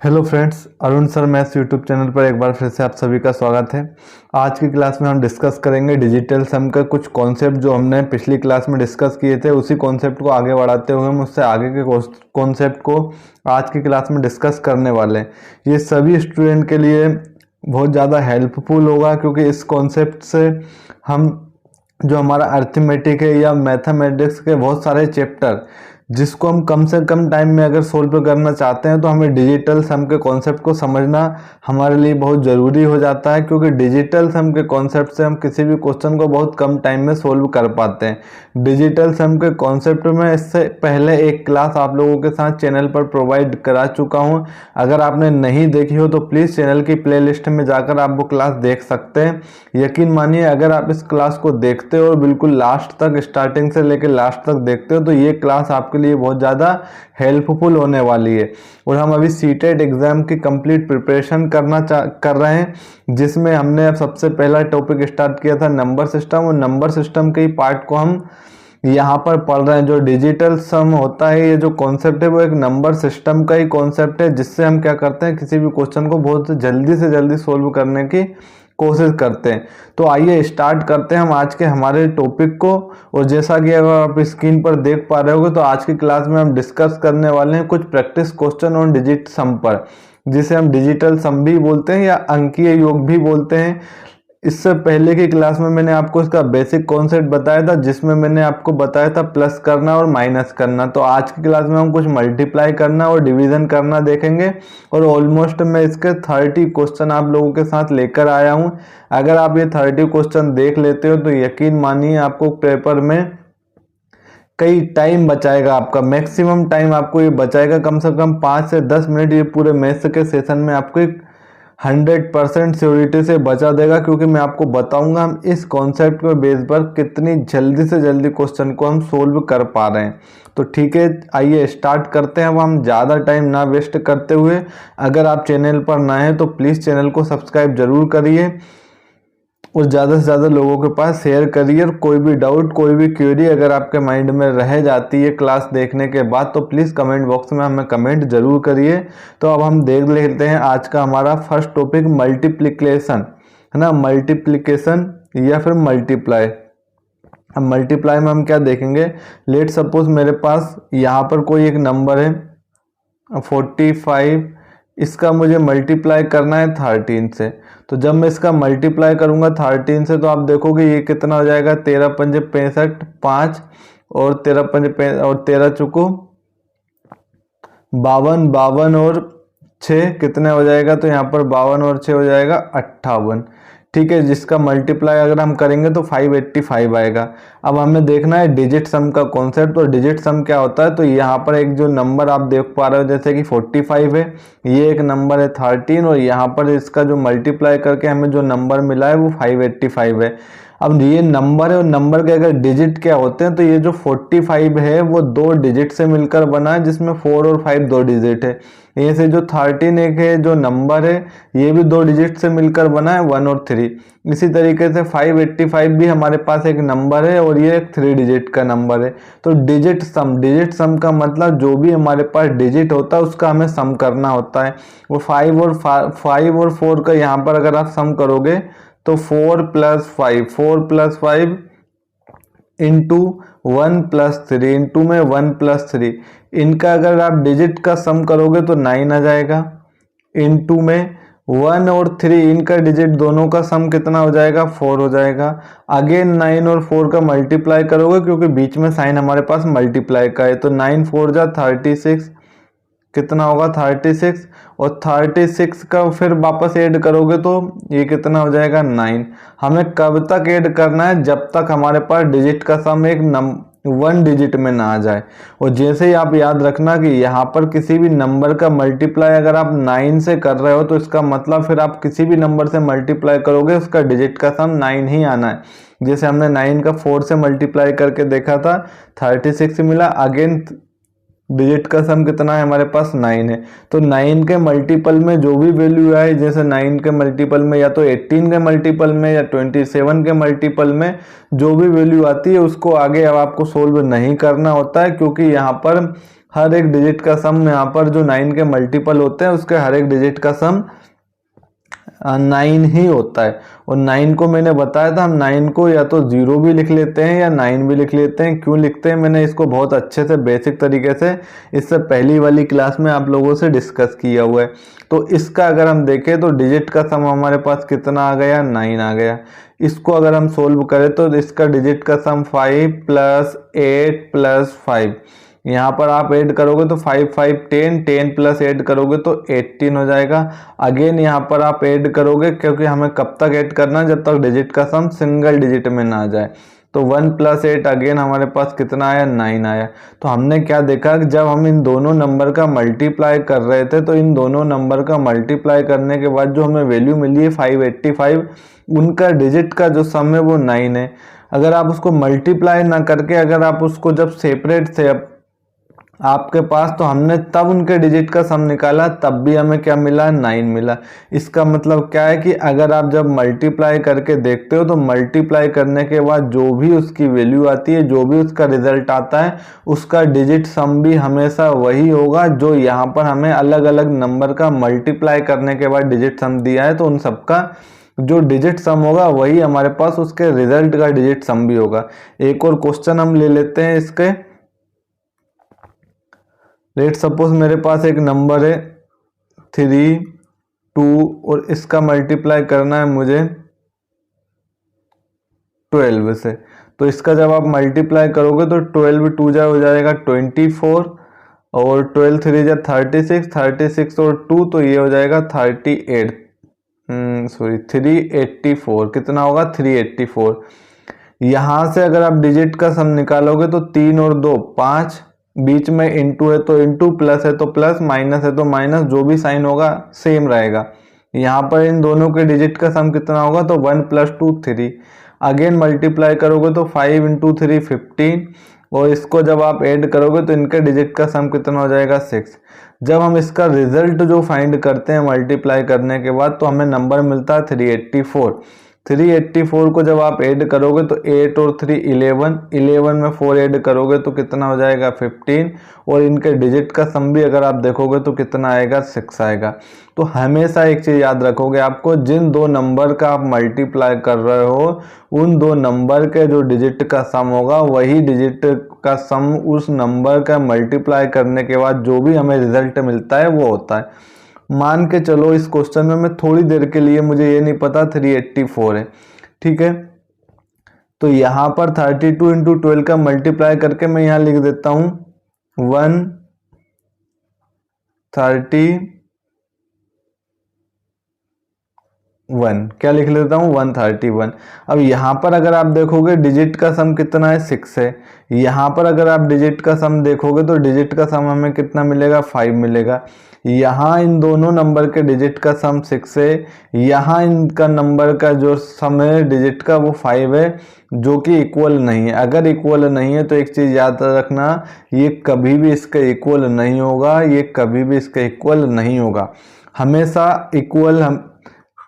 Hello friends, Arun sir maths YouTube channel पर एक बार फिर से आप सभी का स्वागत है। आज की क्लास में हम डिस्कस करेंगे डिजिटल सम का कुछ कॉन्सेप्ट जो हमने पिछली क्लास में डिस्कस किए थे। उसी कॉन्सेप्ट को आगे बढ़ाते हुए हम उससे आगे के कॉन्सेप्ट को आज की क्लास में डिस्कस करने वाले हैं। ये सभी स्टूडेंट के लिए बहुत ज़्यादा हेल्पफुल होगा, क्योंकि इस कॉन्सेप्ट से हम जो हमारा अर्थमेटिक है या मैथमेटिक्स के बहुत सारे चैप्टर जिसको हम कम से कम टाइम में अगर सोल्व करना चाहते हैं, तो हमें डिजिटल सम के कॉन्सेप्ट को समझना हमारे लिए बहुत ज़रूरी हो जाता है। क्योंकि डिजिटल सम के कॉन्सेप्ट से हम किसी भी क्वेश्चन को बहुत कम टाइम में सोल्व कर पाते हैं। डिजिटल सम के कॉन्सेप्ट में इससे पहले एक क्लास आप लोगों के साथ चैनल पर प्रोवाइड करा चुका हूँ। अगर आपने नहीं देखी हो तो प्लीज़ चैनल की प्लेलिस्ट में जाकर आप वो क्लास देख सकते हैं। यकीन मानिए, अगर आप इस क्लास को देखते हो और बिल्कुल लास्ट तक, स्टार्टिंग से लेकर लास्ट तक देखते हो, तो ये क्लास आपके लिए बहुत ज़्यादा हेल्पफुल होने वाली है। और हम अभी सीटेट एग्जाम की कंप्लीट प्रिपरेशन कर रहे हैं, जिसमें हमने अब सबसे पहला टॉपिक स्टार्ट किया था नंबर सिस्टम, और नंबर सिस्टम के ही पार्ट को हम यहाँ पर पढ़ रहे हैं। जो डिजिटल सम होता है, ये जो कॉन्सेप्ट है वो एक नंबर सिस्टम का ही कॉन्सेप्ट है, जिससे हम क्या करते हैं, किसी भी क्वेश्चन को बहुत जल्दी से जल्दी सोल्व करने की कोशिश करते हैं। तो आइए स्टार्ट करते हैं हम आज के हमारे टॉपिक को। और जैसा कि अगर आप स्क्रीन पर देख पा रहे होगे, तो आज की क्लास में हम डिस्कस करने वाले हैं कुछ प्रैक्टिस क्वेश्चन ऑन डिजिट सम पर, जिसे हम डिजिटल सम भी बोलते हैं या अंकीय योग भी बोलते हैं। इससे पहले की क्लास में मैंने आपको इसका बेसिक कॉन्सेप्ट बताया था, जिसमें मैंने आपको बताया था प्लस करना और माइनस करना। तो आज की क्लास में हम कुछ मल्टीप्लाई करना और डिवीजन करना देखेंगे, और ऑलमोस्ट मैं इसके 30 क्वेश्चन आप लोगों के साथ लेकर आया हूं। अगर आप ये 30 क्वेश्चन देख लेते हो तो यकीन मानिए आपको पेपर में कई टाइम बचाएगा। आपका मैक्सिमम टाइम आपको ये बचाएगा, कम से कम 5 से 10 मिनट ये पूरे मैथ्स के सेशन में आपको एक 100% श्योरिटी से बचा देगा। क्योंकि मैं आपको बताऊंगा हम इस कॉन्सेप्ट के बेस पर कितनी जल्दी से जल्दी क्वेश्चन को हम सोल्व कर पा रहे हैं। तो ठीक है, आइए स्टार्ट करते हैं। अब हम ज़्यादा टाइम ना वेस्ट करते हुए, अगर आप चैनल पर नए हैं तो प्लीज़ चैनल को सब्सक्राइब जरूर करिए और ज़्यादा से ज़्यादा लोगों के पास शेयर करिए। और कोई भी डाउट, कोई भी क्वेरी अगर आपके माइंड में रह जाती है क्लास देखने के बाद, तो प्लीज़ कमेंट बॉक्स में हमें कमेंट जरूर करिए। तो अब हम देख लेते हैं आज का हमारा फर्स्ट टॉपिक, मल्टीप्लिकेशन, है ना। मल्टीप्लिकेशन या फिर मल्टीप्लाई। अब मल्टीप्लाई में हम क्या देखेंगे, लेट सपोज मेरे पास यहाँ पर कोई एक नंबर है 45, इसका मुझे मल्टीप्लाई करना है 13 से। तो जब मैं इसका मल्टीप्लाई करूंगा 13 से, तो आप देखोगे ये कितना हो जाएगा, 13 पंजे 65, 5 और 13 पंजे और 13 चुको 52, 52 और 6 कितने हो जाएगा, तो यहाँ पर 52 और 6 हो जाएगा 58। ठीक है, जिसका मल्टीप्लाई अगर हम करेंगे तो 585 आएगा। अब हमें देखना है डिजिट सम का कॉन्सेप्ट। और डिजिट सम क्या होता है, तो यहाँ पर एक जो नंबर आप देख पा रहे हो, जैसे कि 45 है, ये एक नंबर है 13, और यहाँ पर इसका जो मल्टीप्लाई करके हमें जो नंबर मिला है वो 585 है। अब ये नंबर है, और नंबर के अगर डिजिट क्या होते हैं, तो ये जो 45 है वो 2 डिजिट से मिलकर बना है, जिसमें 4 और 5 2 डिजिट है। ये से जो 13 एक है जो नंबर है, ये भी 2 डिजिट से मिलकर बना है, 1 और 3। इसी तरीके से 585 भी हमारे पास एक नंबर है, और ये एक 3 डिजिट का नंबर है। तो डिजिट सम का मतलब जो भी हमारे पास डिजिट होता है उसका हमें सम करना होता है। वो 5 और 4 का यहाँ पर अगर आप सम करोगे तो 4 + 5 इंटू 1 + 3 इंटू में 1 + 3, इनका अगर आप डिजिट का सम करोगे तो 9 आ जाएगा। इंटू में 1 और 3, इनका डिजिट दोनों का सम कितना हो जाएगा, 4 हो जाएगा। अगेन 9 और 4 का मल्टीप्लाई करोगे, क्योंकि बीच में साइन हमारे पास मल्टीप्लाई का है, तो 9 4 जा 36, कितना होगा 36, और 36 का फिर वापस ऐड करोगे तो ये कितना हो जाएगा 9। हमें कब तक ऐड करना है, जब तक हमारे पास डिजिट का सम एक 1 डिजिट में ना आ जाए। और जैसे ही आप याद रखना कि यहाँ पर किसी भी नंबर का मल्टीप्लाई अगर आप 9 से कर रहे हो, तो इसका मतलब फिर आप किसी भी नंबर से मल्टीप्लाई करोगे उसका डिजिट का सम 9 ही आना है। जैसे हमने 9 का 4 से मल्टीप्लाई करके देखा था, 36 मिला। अगेन डिजिट का सम कितना है हमारे पास, 9 है। तो 9 के मल्टीपल में जो भी वैल्यू आए, जैसे 9 के मल्टीपल में या तो 18 के मल्टीपल में या 27 के मल्टीपल में जो भी वैल्यू आती है, उसको आगे अब आपको सोल्व नहीं करना होता है, क्योंकि यहाँ पर हर एक डिजिट का सम यहाँ पर जो 9 के मल्टीपल होते हैं उसके हर एक डिजिट का सम 9 ही होता है। और 9 को मैंने बताया था हम 9 को या तो 0 भी लिख लेते हैं या 9 भी लिख लेते हैं। क्यों लिखते हैं मैंने इसको बहुत अच्छे से बेसिक तरीके से इससे पहली वाली क्लास में आप लोगों से डिस्कस किया हुआ है। तो इसका अगर हम देखें तो डिजिट का सम हमारे पास कितना आ गया, 9 आ गया। इसको अगर हम सोल्व करें तो इसका डिजिट का सम 5 + 8 + 5, यहाँ पर आप ऐड करोगे तो 5 5 10, 10 + 8 करोगे तो 18 हो जाएगा। अगेन यहाँ पर आप ऐड करोगे क्योंकि हमें कब तक ऐड करना है, जब तक डिजिट का सम सिंगल डिजिट में ना आ जाए। तो 1 + 8 अगेन हमारे पास कितना आया, 9 आया। तो हमने क्या देखा कि जब हम इन दोनों नंबर का मल्टीप्लाई कर रहे थे तो इन दोनों नंबर का मल्टीप्लाई करने के बाद जो हमें वैल्यू मिली है 585, उनका डिजिट का जो सम है वो 9 है। अगर आप उसको मल्टीप्लाई ना करके अगर आप उसको जब सेपरेट थे आपके पास, तो हमने तब उनके डिजिट का सम निकाला, तब भी हमें क्या मिला, 9 मिला। इसका मतलब क्या है कि अगर आप जब मल्टीप्लाई करके देखते हो तो मल्टीप्लाई करने के बाद जो भी उसकी वैल्यू आती है, जो भी उसका रिजल्ट आता है, उसका डिजिट सम भी हमेशा वही होगा जो यहाँ पर हमें अलग अलग नंबर का मल्टीप्लाई करने के बाद डिजिट सम दिया है। तो उन सबका जो डिजिट सम होगा वही हमारे पास उसके रिजल्ट का डिजिट सम भी होगा। एक और क्वेश्चन हम ले लेते हैं इसके। लेट सपोज मेरे पास एक नंबर है 3, 2 और इसका मल्टीप्लाई करना है मुझे 12 से। तो इसका जब आप मल्टीप्लाई करोगे तो 12 2 जा हो जाएगा 24 और 12 3 जा 36, 36 और 2 तो ये हो जाएगा 38, सॉरी 384। कितना होगा, 384। यहाँ से अगर आप डिजिट का सम निकालोगे तो 3 और 2 5, बीच में इंटू है तो इंटू, प्लस है तो प्लस, माइनस है तो माइनस, जो भी साइन होगा सेम रहेगा। यहाँ पर इन दोनों के डिजिट का सम कितना होगा, तो 1 + 2 3। अगेन मल्टीप्लाई करोगे तो 5 × 3 15 और इसको जब आप ऐड करोगे तो इनके डिजिट का सम कितना हो जाएगा, 6। जब हम इसका रिजल्ट जो फाइंड करते हैं मल्टीप्लाई करने के बाद तो हमें नंबर मिलता है 384। 384 को जब आप ऐड करोगे तो 8 और 3 11, 11 में 4 ऐड करोगे तो कितना हो जाएगा, 15। और इनके डिजिट का सम भी अगर आप देखोगे तो कितना आएगा, 6 आएगा। तो हमेशा एक चीज़ याद रखोगे, आपको जिन दो नंबर का आप मल्टीप्लाई कर रहे हो उन दो नंबर के जो डिजिट का सम होगा वही डिजिट का सम उस नंबर का मल्टीप्लाई करने के बाद जो भी हमें रिजल्ट मिलता है वो होता है। मान के चलो इस क्वेश्चन में मैं थोड़ी देर के लिए, मुझे ये नहीं पता 384 है, ठीक है। तो यहाँ पर 32 × 12 का मल्टीप्लाई करके मैं यहाँ लिख देता हूँ 131। क्या लिख लेता हूँ, 131। अब यहाँ पर अगर आप देखोगे डिजिट का सम कितना है, 6 है। यहाँ पर अगर आप डिजिट का सम देखोगे तो डिजिट का सम हमें कितना मिलेगा, 5 मिलेगा। यहाँ इन दोनों नंबर के डिजिट का सम 6 है, यहाँ इनका नंबर का जो सम है डिजिट का वो 5 है, जो कि इक्वल नहीं है। अगर इक्वल नहीं है तो एक चीज़ याद रखना, ये कभी भी इसके इक्वल नहीं होगा, ये कभी भी इसके इक्वल नहीं होगा। हमेशा इक्वल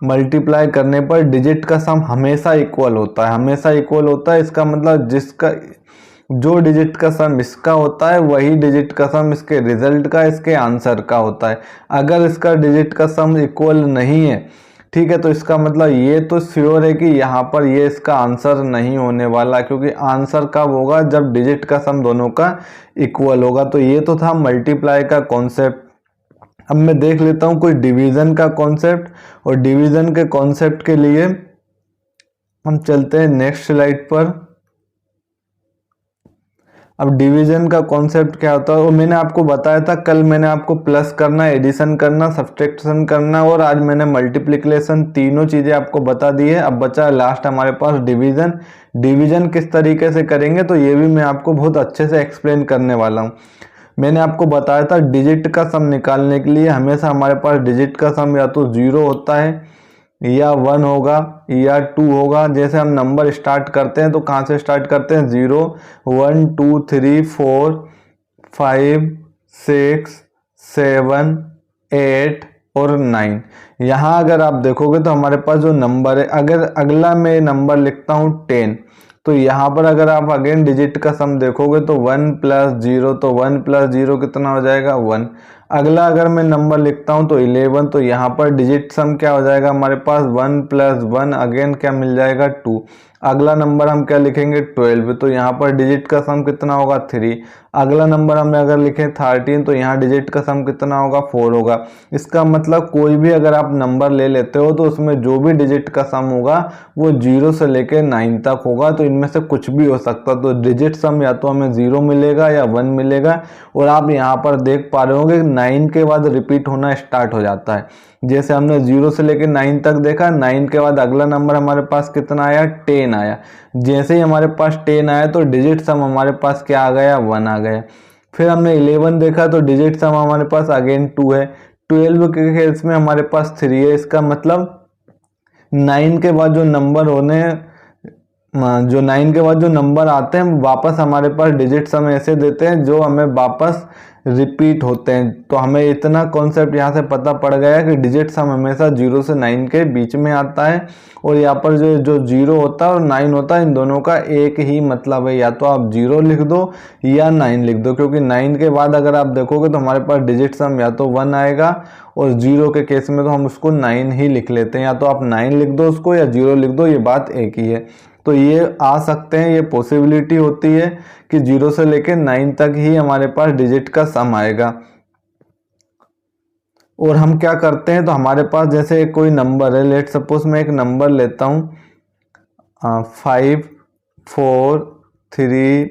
मल्टीप्लाई करने पर डिजिट का सम हमेशा इक्वल होता है, हमेशा इक्वल होता है। इसका मतलब जिसका जो डिजिट का सम इसका होता है वही डिजिट का सम इसके रिजल्ट का, इसके आंसर का होता है। अगर इसका डिजिट का सम इक्वल नहीं है, ठीक है, तो इसका मतलब ये तो श्योर है कि यहाँ पर ये इसका आंसर नहीं होने वाला, क्योंकि आंसर कब होगा, जब डिजिट का सम दोनों का इक्वल होगा। तो ये तो था मल्टीप्लाई का कॉन्सेप्ट। अब मैं देख लेता हूँ कोई डिवीज़न का कॉन्सेप्ट, और डिवीज़न के कॉन्सेप्ट के लिए हम चलते हैं नेक्स्ट स्लाइड पर। अब डिवीजन का कॉन्सेप्ट क्या होता है वो मैंने आपको बताया था, कल मैंने आपको प्लस करना, एडिशन करना, सब्सट्रैक्शन करना और आज मैंने मल्टीप्लिकेशन, तीनों चीज़ें आपको बता दी है। अब बचा लास्ट हमारे पास डिवीजन। डिवीजन किस तरीके से करेंगे तो ये भी मैं आपको बहुत अच्छे से एक्सप्लेन करने वाला हूँ। मैंने आपको बताया था डिजिट का सम निकालने के लिए हमेशा हमारे पास डिजिट का सम या तो 0 होता है या 1 होगा या 2 होगा। जैसे हम नंबर स्टार्ट करते हैं तो कहाँ से स्टार्ट करते हैं, 0 1 2 3 4 5 6 7 8 और 9। यहाँ अगर आप देखोगे तो हमारे पास जो नंबर है, अगर अगला मैं नंबर लिखता हूँ 10, तो यहाँ पर अगर आप अगेन डिजिट का सम देखोगे तो 1 + 0, तो 1 + 0 कितना हो जाएगा 1। अगला अगर मैं नंबर लिखता हूँ तो 11, तो यहाँ पर डिजिट सम क्या हो जाएगा हमारे पास 1 + 1, अगेन क्या मिल जाएगा 2। अगला नंबर हम क्या लिखेंगे 12, तो यहाँ पर डिजिट का सम कितना होगा 3। अगला नंबर हमने अगर लिखे 13, तो यहाँ डिजिट का सम कितना होगा 4 होगा। इसका मतलब कोई भी अगर आप नंबर ले लेते हो तो उसमें जो भी डिजिट का सम होगा वो 0 से लेकर 9 तक होगा, तो इनमें से कुछ भी हो सकता। तो डिजिट सम या तो हमें 0 मिलेगा या 1 मिलेगा। और आप यहाँ पर देख पा रहे होंगे 9 के बाद रिपीट होना स्टार्ट हो जाता है। जैसे हमने 0 से लेकर 9 तक देखा, 9 के बाद अगला नंबर हमारे पास कितना आया 10 आया। जैसे ही हमारे पास 10 आया तो डिजिट सम हमारे पास क्या आ गया 1 आ गया। फिर हमने 11 देखा तो डिजिट सम हमारे पास अगेन 2 है। 12 के केस में हमारे पास 3 है। इसका मतलब 9 के बाद जो नंबर होने जो 9 के बाद जो नंबर आते हैं वापस हमारे पास डिजिट सम ऐसे देते हैं जो हमें वापस रिपीट होते हैं। तो हमें इतना कॉन्सेप्ट यहाँ से पता पड़ गया कि डिजिट सम हमेशा 0 से 9 के बीच में आता है। और यहाँ पर जो 0 होता है और 9 होता है, इन दोनों का एक ही मतलब है, या तो आप 0 लिख दो या 9 लिख दो, क्योंकि 9 के बाद अगर आप देखोगे तो हमारे पास डिजिट सम या तो 1 आएगा, और 0 के केस में तो हम उसको 9 ही लिख लेते हैं। या तो आप 9 लिख दो उसको या 0 लिख दो, ये बात एक ही है। तो ये आ सकते हैं, ये पॉसिबिलिटी होती है कि 0 से लेकर 9 तक ही हमारे पास डिजिट का सम आएगा। और हम क्या करते हैं, तो हमारे पास जैसे कोई नंबर है, लेट सपोज मैं एक नंबर लेता हूँ 5 4 3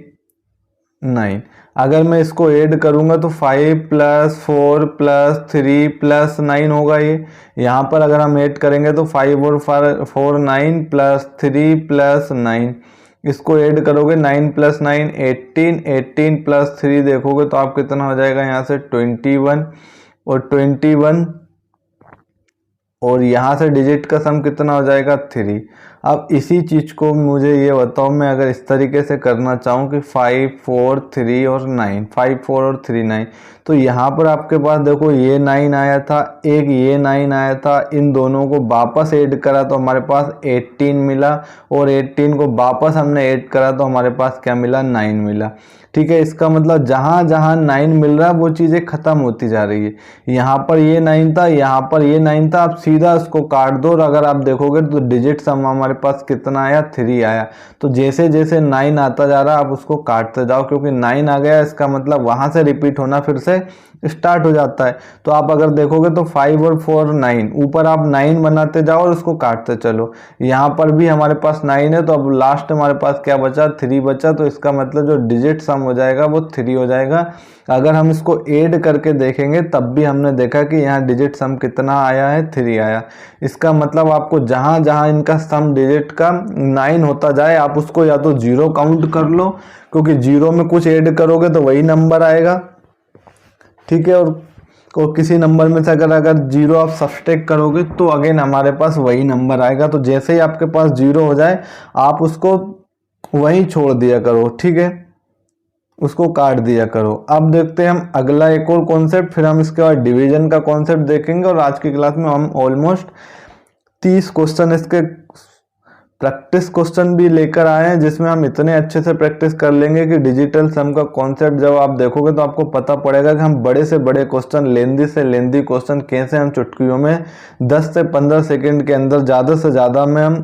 9। अगर मैं इसको ऐड करूंगा तो 5 + 4 + 3 + 9 होगा। ये यहाँ पर अगर हम ऐड करेंगे तो 5 और 4 9 + 3 + 9, इसको ऐड करोगे 9 + 9 18, 18 + 3 देखोगे तो आप कितना हो जाएगा यहाँ से 21, और 21, और यहाँ से डिजिट का सम कितना हो जाएगा 3। अब इसी चीज़ को मुझे ये बताओ, मैं अगर इस तरीके से करना चाहूँ कि 5 4 3 और 9, 5 4 और 3 9, तो यहाँ पर आपके पास देखो ये 9 आया था, एक ये 9 आया था, इन दोनों को वापस ऐड करा तो हमारे पास 18 मिला, और 18 को वापस हमने ऐड करा तो हमारे पास क्या मिला 9 मिला। ठीक है, इसका मतलब जहाँ जहाँ 9 मिल रहा है वो चीज़ें ख़त्म होती जा रही है। यहाँ पर ये 9 था, यहाँ पर ये 9 था, आप सीधा उसको काट दो और अगर आप देखोगे तो डिजिट सम हमारे पास कितना आया 3 आया। तो जैसे जैसे 9 आता जा रहा है आप उसको काटते जाओ, क्योंकि 9 आ गया इसका मतलब वहाँ से रिपीट होना फिर से स्टार्ट हो जाता है। तो आप अगर देखोगे तो 5 और 4 9, ऊपर आप 9 बनाते जाओ और उसको काटते चलो। यहाँ पर भी हमारे पास 9 है, तो अब लास्ट हमारे पास क्या बचा 3 बचा, तो इसका मतलब जो डिजिट सम हो जाएगा वो 3 हो जाएगा। अगर हम इसको ऐड करके देखेंगे तब भी हमने देखा कि यहाँ डिजिट सम कितना आया है 3 आया। इसका मतलब आपको जहाँ जहाँ इनका सम डिजिट का 9 होता जाए आप उसको या तो 0 काउंट कर लो, क्योंकि 0 में कुछ ऐड करोगे तो वही नंबर आएगा। ठीक है, और किसी नंबर में से अगर 0 आप सब्सट्रैक्ट करोगे तो अगेन हमारे पास वही नंबर आएगा। तो जैसे ही आपके पास 0 हो जाए आप उसको वहीं छोड़ दिया करो। ठीक है, उसको काट दिया करो। अब देखते हैं हम अगला एक और कॉन्सेप्ट, फिर हम इसके बाद डिवीजन का कॉन्सेप्ट देखेंगे। और आज की क्लास में हम ऑलमोस्ट 30 क्वेश्चन इसके प्रैक्टिस क्वेश्चन भी लेकर आए हैं, जिसमें हम इतने अच्छे से प्रैक्टिस कर लेंगे कि डिजिटल सम का कॉन्सेप्ट जब आप देखोगे तो आपको पता पड़ेगा कि हम बड़े से बड़े क्वेश्चन, लेंदी से लेंदी क्वेश्चन कैसे हम चुटकियों में 10 से 15 सेकंड के अंदर, ज़्यादा से ज़्यादा में हम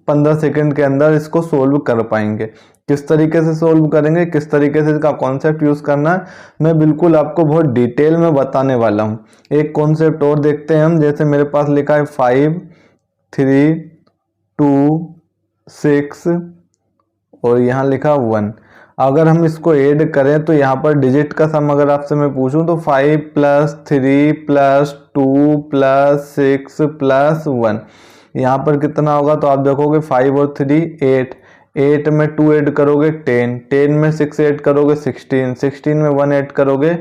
15 सेकंड के अंदर इसको सोल्व कर पाएंगे। किस तरीके से सोल्व करेंगे, किस तरीके से इसका कॉन्सेप्ट यूज़ करना है, मैं बिल्कुल आपको बहुत डिटेल में बताने वाला हूँ। एक कॉन्सेप्ट और देखते हैं हम, जैसे मेरे पास लिखा है 5 3 2 6 और यहाँ लिखा 1। अगर हम इसको ऐड करें तो यहाँ पर डिजिट का सम अगर आपसे मैं पूछूं तो 5 + 3 + 2 + 6 + 1, यहाँ पर कितना होगा, तो आप देखोगे 5 और 3 8, 8 में 2 ऐड करोगे 10, 10 में 6 ऐड करोगे 16, 16 में 1 ऐड करोगे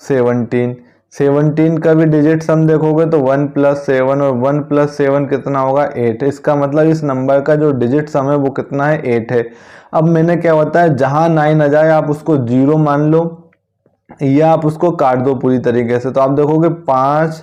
17, 17 का भी डिजिट सम देखोगे तो 1 + 7, और 1 + 7 कितना होगा 8। इसका मतलब इस नंबर का जो डिजिट सम है वो कितना है 8 है। अब मैंने क्या बताया, जहाँ 9 आ जाए आप उसको 0 मान लो या आप उसको काट दो पूरी तरीके से। तो आप देखोगे 5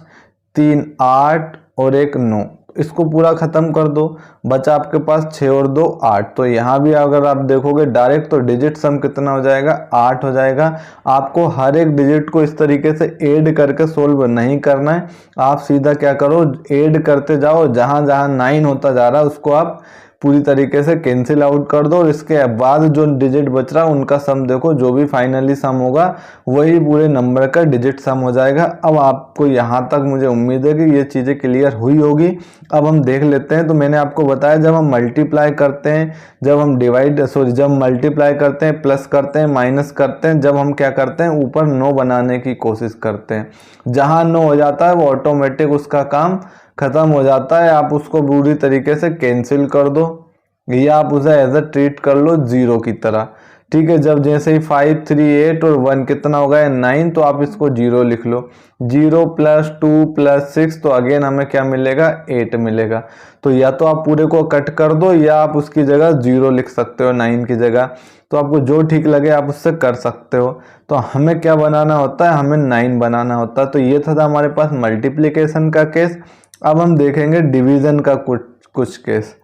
3 8 और एक 9, इसको पूरा ख़त्म कर दो, बचा आपके पास 6 और 2 8। तो यहाँ भी अगर आप देखोगे डायरेक्ट तो डिजिट सम कितना हो जाएगा 8 हो जाएगा। आपको हर एक डिजिट को इस तरीके से ऐड करके सोल्व नहीं करना है, आप सीधा क्या करो ऐड करते जाओ, जहाँ जहाँ 9 होता जा रहा है उसको आप पूरी तरीके से कैंसिल आउट कर दो और इसके बाद जो डिजिट बच रहा है उनका सम देखो, जो भी फाइनली सम होगा वही पूरे नंबर का डिजिट सम हो जाएगा। अब आपको यहाँ तक मुझे उम्मीद है कि ये चीज़ें क्लियर हुई होगी। अब हम देख लेते हैं। तो मैंने आपको बताया जब हम मल्टीप्लाई करते हैं, जब हम जब मल्टीप्लाई करते हैं, प्लस करते हैं, माइनस करते हैं, जब हम क्या करते हैं ऊपर 9 बनाने की कोशिश करते हैं, जहाँ 9 हो जाता है वो ऑटोमेटिक उसका काम खत्म हो जाता है। आप उसको पूरी तरीके से कैंसिल कर दो या आप उसे एज अ ट्रीट कर लो 0 की तरह, ठीक है। जब जैसे ही 5 3 8 और 1 कितना हो गया 9, तो आप इसको 0 लिख लो। 0 + 2 + 6 तो अगेन हमें क्या मिलेगा 8 मिलेगा। तो या तो आप पूरे को कट कर दो या आप उसकी जगह 0 लिख सकते हो 9 की जगह, तो आपको जो ठीक लगे आप उससे कर सकते हो। तो हमें क्या बनाना होता है, हमें 9 बनाना होता है। तो ये था हमारे पास मल्टीप्लिकेशन का केस। अब हम देखेंगे डिवीजन का कुछ केस।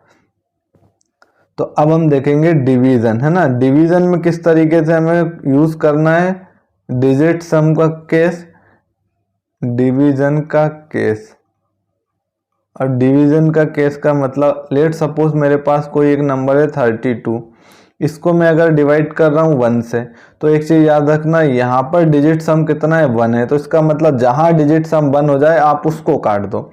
तो अब हम देखेंगे डिवीजन, है ना। डिवीजन में किस तरीके से हमें यूज करना है डिजिट सम का केस, डिवीजन का केस। और डिवीजन का केस का मतलब लेट सपोज मेरे पास कोई एक नंबर है 32, इसको मैं अगर डिवाइड कर रहा हूँ 1 से, तो एक चीज़ याद रखना यहाँ पर डिजिट सम कितना है 1 है। तो इसका मतलब जहाँ डिजिट सम 1 हो जाए आप उसको काट दो।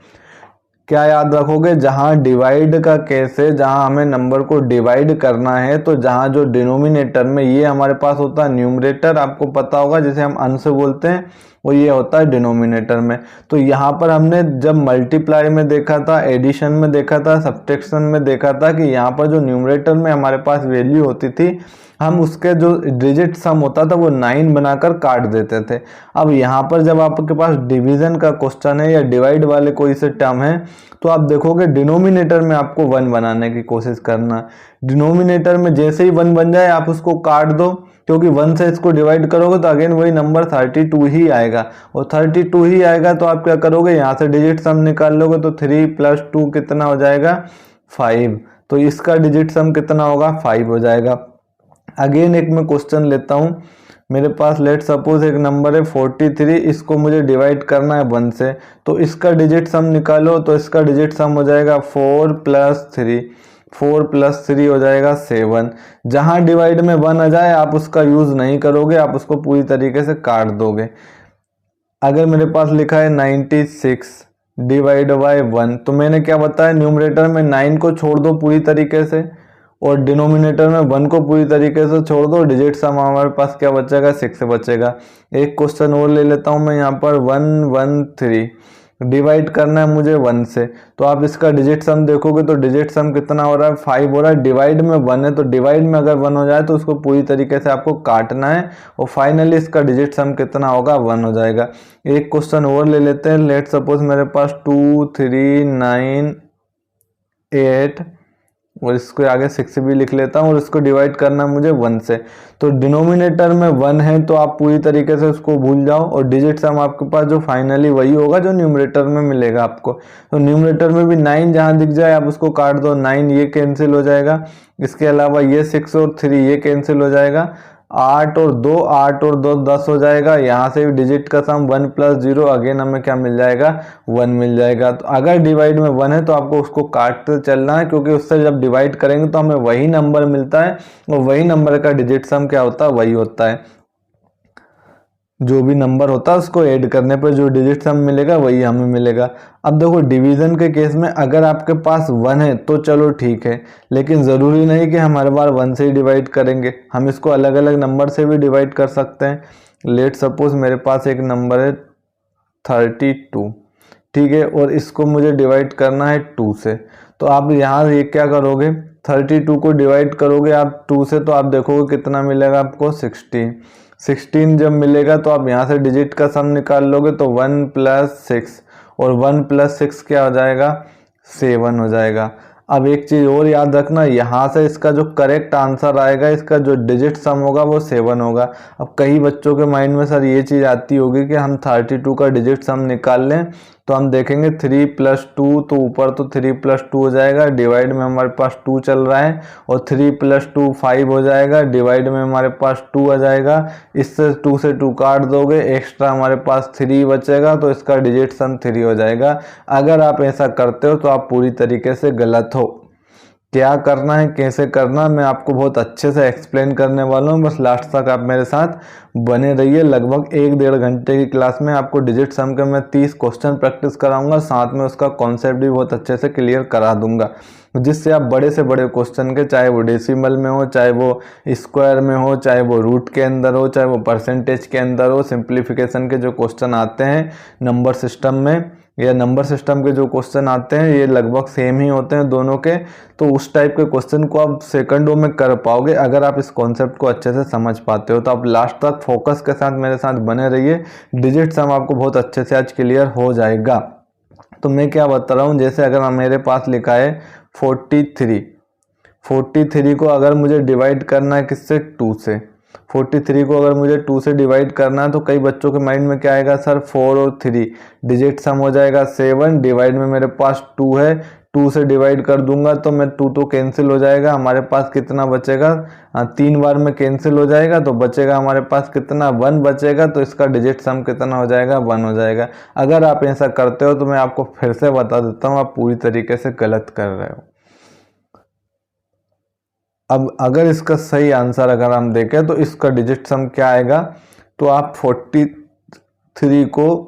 क्या याद रखोगे, जहाँ डिवाइड का केस है, जहाँ हमें नंबर को डिवाइड करना है, तो जहाँ जो डिनोमिनेटर में ये हमारे पास होता है न्यूमरेटर, आपको पता होगा जिसे हम अंश बोलते हैं, वो ये होता है डिनोमिनेटर में। तो यहाँ पर हमने जब मल्टीप्लाई में देखा था, एडिशन में देखा था, सब्ट्रैक्शन में देखा था कि यहाँ पर जो न्यूमरेटर में हमारे पास वैल्यू होती थी, हम उसके जो डिजिट सम होता था वो 9 बनाकर काट देते थे। अब यहाँ पर जब आपके पास डिवीजन का क्वेश्चन है या डिवाइड वाले कोई से टर्म है, तो आप देखोगे डिनोमिनेटर में आपको 1 बनाने की कोशिश करना। डिनोमिनेटर में जैसे ही 1 बन जाए आप उसको काट दो, क्योंकि 1 से इसको डिवाइड करोगे तो अगेन वही नंबर 32 ही आएगा, और 32 ही आएगा तो आप क्या करोगे यहाँ से डिजिट सम निकाल लोगे। तो 3 + 2 कितना हो जाएगा 5, तो इसका डिजिट सम कितना होगा 5 हो जाएगा। अगेन एक मैं क्वेश्चन लेता हूँ, मेरे पास लेट सपोज एक नंबर है 43, इसको मुझे डिवाइड करना है 1 से, तो इसका डिजिट सम निकालो। तो इसका डिजिट सम हो जाएगा 4 + 3, 4 + 3 हो जाएगा 7। जहाँ डिवाइड में 1 आ जाए आप उसका यूज़ नहीं करोगे, आप उसको पूरी तरीके से काट दोगे। अगर मेरे पास लिखा है 96 डिवाइड बाय 1, तो मैंने क्या बताया न्यूमरेटर में 9 को छोड़ दो पूरी तरीके से, और डिनोमिनेटर में 1 को पूरी तरीके से छोड़ दो। डिजिट सम हमारे पास क्या बचेगा 6 बचेगा। एक क्वेश्चन और ले लेता हूँ मैं यहाँ पर 113 डिवाइड करना है मुझे 1 से, तो आप इसका डिजिट सम देखोगे तो डिजिट सम कितना हो रहा है 5 हो रहा है। डिवाइड में 1 है, तो डिवाइड में अगर 1 हो जाए तो उसको पूरी तरीके से आपको काटना है, और फाइनली इसका डिजिट सम कितना होगा 1 हो जाएगा। एक क्वेश्चन और ले लेते हैं। लेट सपोज मेरे पास 2 3 9 8 और इसको आगे 6 भी लिख लेता हूँ, और इसको डिवाइड करना है मुझे 1 से। तो डिनोमिनेटर में 1 है तो आप पूरी तरीके से उसको भूल जाओ, और डिजिट सम आपके पास जो फाइनली वही होगा जो न्यूमरेटर में मिलेगा आपको। तो न्यूमरेटर में भी 9 जहाँ दिख जाए आप उसको काट दो, 9 ये कैंसिल हो जाएगा। इसके अलावा ये 6 और 3 ये कैंसिल हो जाएगा। 8 और 2 10 हो जाएगा। यहाँ से भी डिजिट का सम 1 + 0, अगेन हमें क्या मिल जाएगा 1 मिल जाएगा। तो अगर डिवाइड में 1 है तो आपको उसको काटते चलना है, क्योंकि उससे जब डिवाइड करेंगे तो हमें वही नंबर मिलता है, और वही नंबर का डिजिट सम क्या होता है वही होता है। जो भी नंबर होता है उसको ऐड करने पर जो डिजिट सम मिलेगा वही हमें मिलेगा। अब देखो डिवीजन के केस में अगर आपके पास 1 है तो चलो ठीक है, लेकिन ज़रूरी नहीं कि हम हर बार 1 से ही डिवाइड करेंगे, हम इसको अलग अलग नंबर से भी डिवाइड कर सकते हैं। लेट सपोज मेरे पास एक नंबर है 32, ठीक है, और इसको मुझे डिवाइड करना है 2 से। तो आप यहाँ ये क्या करोगे 32 को डिवाइड करोगे आप 2 से, तो आप देखोगे कितना मिलेगा आपको 16 जब मिलेगा तो आप यहाँ से डिजिट का सम निकाल लोगे, तो 1 + 6 और 1 + 6 क्या हो जाएगा 7 हो जाएगा। अब एक चीज़ और याद रखना, यहाँ से इसका जो करेक्ट आंसर आएगा, इसका जो डिजिट सम होगा वो 7 होगा। अब कई बच्चों के माइंड में सर ये चीज़ आती होगी कि हम 32 का डिजिट सम निकाल लें, तो हम देखेंगे 3 + 2, तो ऊपर तो 3 + 2 हो जाएगा, डिवाइड में हमारे पास 2 चल रहा है, और 3 + 2 5 हो जाएगा, डिवाइड में हमारे पास 2 आ जाएगा। इससे 2 से 2 काट दोगे, एक्स्ट्रा हमारे पास 3 बचेगा, तो इसका डिजिट सम 3 हो जाएगा। अगर आप ऐसा करते हो तो आप पूरी तरीके से गलत हो। क्या करना है, कैसे करना, मैं आपको बहुत अच्छे से एक्सप्लेन करने वाला हूँ, बस लास्ट तक आप मेरे साथ बने रहिए। लगभग 1-1.5 घंटे की क्लास में आपको डिजिट सम के मैं 30 क्वेश्चन प्रैक्टिस कराऊंगा, साथ में उसका कॉन्सेप्ट भी बहुत अच्छे से क्लियर करा दूंगा, जिससे आप बड़े से बड़े क्वेश्चन के, चाहे वो डेसिमल में हो, चाहे वो स्क्वायर में हो, चाहे वो रूट के अंदर हो, चाहे वो परसेंटेज के अंदर हो, सिंप्लीफिकेशन के जो क्वेश्चन आते हैं नंबर सिस्टम में, या नंबर सिस्टम के जो क्वेश्चन आते हैं ये लगभग सेम ही होते हैं दोनों के, तो उस टाइप के क्वेश्चन को आप सेकंडों में कर पाओगे अगर आप इस कॉन्सेप्ट को अच्छे से समझ पाते हो। तो आप लास्ट तक फोकस के साथ मेरे साथ बने रहिए, डिजिट सम आपको बहुत अच्छे से आज क्लियर हो जाएगा। तो मैं क्या बता रहा हूँ, जैसे अगर मेरे पास लिखा है 43 को अगर मुझे डिवाइड करना है किससे, 2 से, 43 को अगर मुझे 2 से डिवाइड करना है, तो कई बच्चों के माइंड में क्या आएगा, सर 4 और 3 डिजिट सम हो जाएगा 7, डिवाइड में मेरे पास 2 है, 2 से डिवाइड कर दूंगा तो मैं 2 तो कैंसिल हो जाएगा, हमारे पास कितना बचेगा, 3 बार में कैंसिल हो जाएगा, तो बचेगा हमारे पास कितना, 1 बचेगा, तो इसका डिजिट सम कितना हो जाएगा, 1 हो जाएगा। अगर आप ऐसा करते हो तो मैं आपको फिर से बता देता हूँ, आप पूरी तरीके से गलत कर रहे हो। अब अगर इसका सही आंसर अगर हम देखें तो इसका डिजिट सम क्या आएगा, तो आप 43 को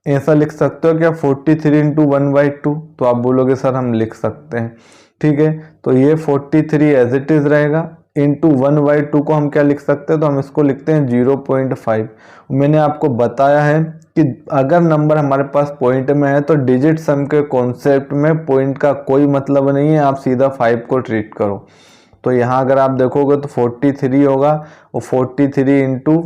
ऐसा लिख सकते हो क्या, 43 × 1/2, तो आप बोलोगे सर हम लिख सकते हैं, ठीक है। तो ये 43 एज इट इज रहेगा, इंटू 1/2 को हम क्या लिख सकते हैं, तो हम इसको लिखते हैं 0.5। मैंने आपको बताया है कि अगर नंबर हमारे पास पॉइंट में है तो डिजिट सम के कॉन्सेप्ट में पॉइंट का कोई मतलब नहीं है, आप सीधा 5 को ट्रीट करो। तो यहाँ अगर आप देखोगे तो 43 होगा, और 43 ×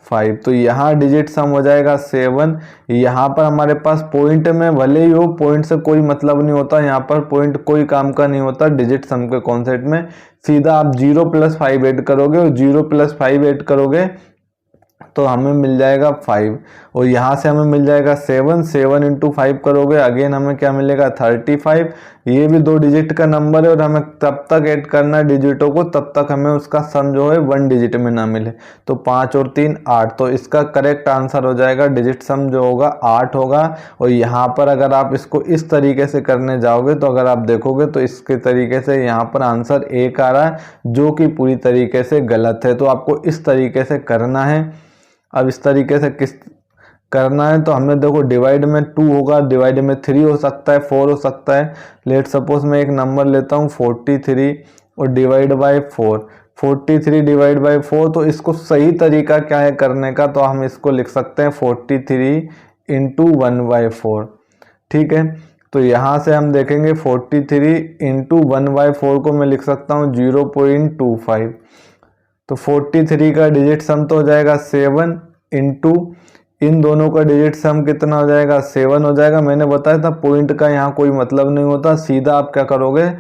5, तो यहाँ डिजिट सम हो जाएगा 7। यहाँ पर हमारे पास पॉइंट में भले ही हो, पॉइंट से कोई मतलब नहीं होता, यहाँ पर पॉइंट कोई काम का नहीं होता डिजिट सम के कॉन्सेप्ट में। सीधा आप 0 + 5 ऐड करोगे, और 0 + 5 ऐड करोगे तो हमें मिल जाएगा 5, और यहाँ से हमें मिल जाएगा 7 × 5 करोगे, अगेन हमें क्या मिलेगा 35। ये भी 2 डिजिट का नंबर है, और हमें तब तक ऐड करना है डिजिटों को, तब तक हमें उसका सम जो है 1 डिजिट में ना मिले। तो 5 और 3 8, तो इसका करेक्ट आंसर हो जाएगा, डिजिट सम जो होगा 8 होगा। और यहाँ पर अगर आप इसको इस तरीके से करने जाओगे तो अगर आप देखोगे तो इसके तरीके से यहाँ पर आंसर 1 आ रहा है, जो कि पूरी तरीके से गलत है। तो आपको इस तरीके से करना है। अब इस तरीके से किस करना है, तो हमने देखो डिवाइड में 2 होगा, डिवाइड में 3 हो सकता है, 4 हो सकता है। लेट सपोज मैं एक नंबर लेता हूँ 43 और डिवाइड बाय 4, 43 डिवाइड बाय 4, तो इसको सही तरीका क्या है करने का, तो हम इसको लिख सकते हैं 43 × 1/4, ठीक है। तो यहाँ से हम देखेंगे 43 × 1/4 को मैं लिख सकता हूँ 0.25, तो 43 का डिजिट सम तो हो जाएगा 7, इंटू इन दोनों का डिजिट सम कितना हो जाएगा 7 हो जाएगा। मैंने बताया था पॉइंट का यहाँ कोई मतलब नहीं होता, सीधा आप क्या करोगे,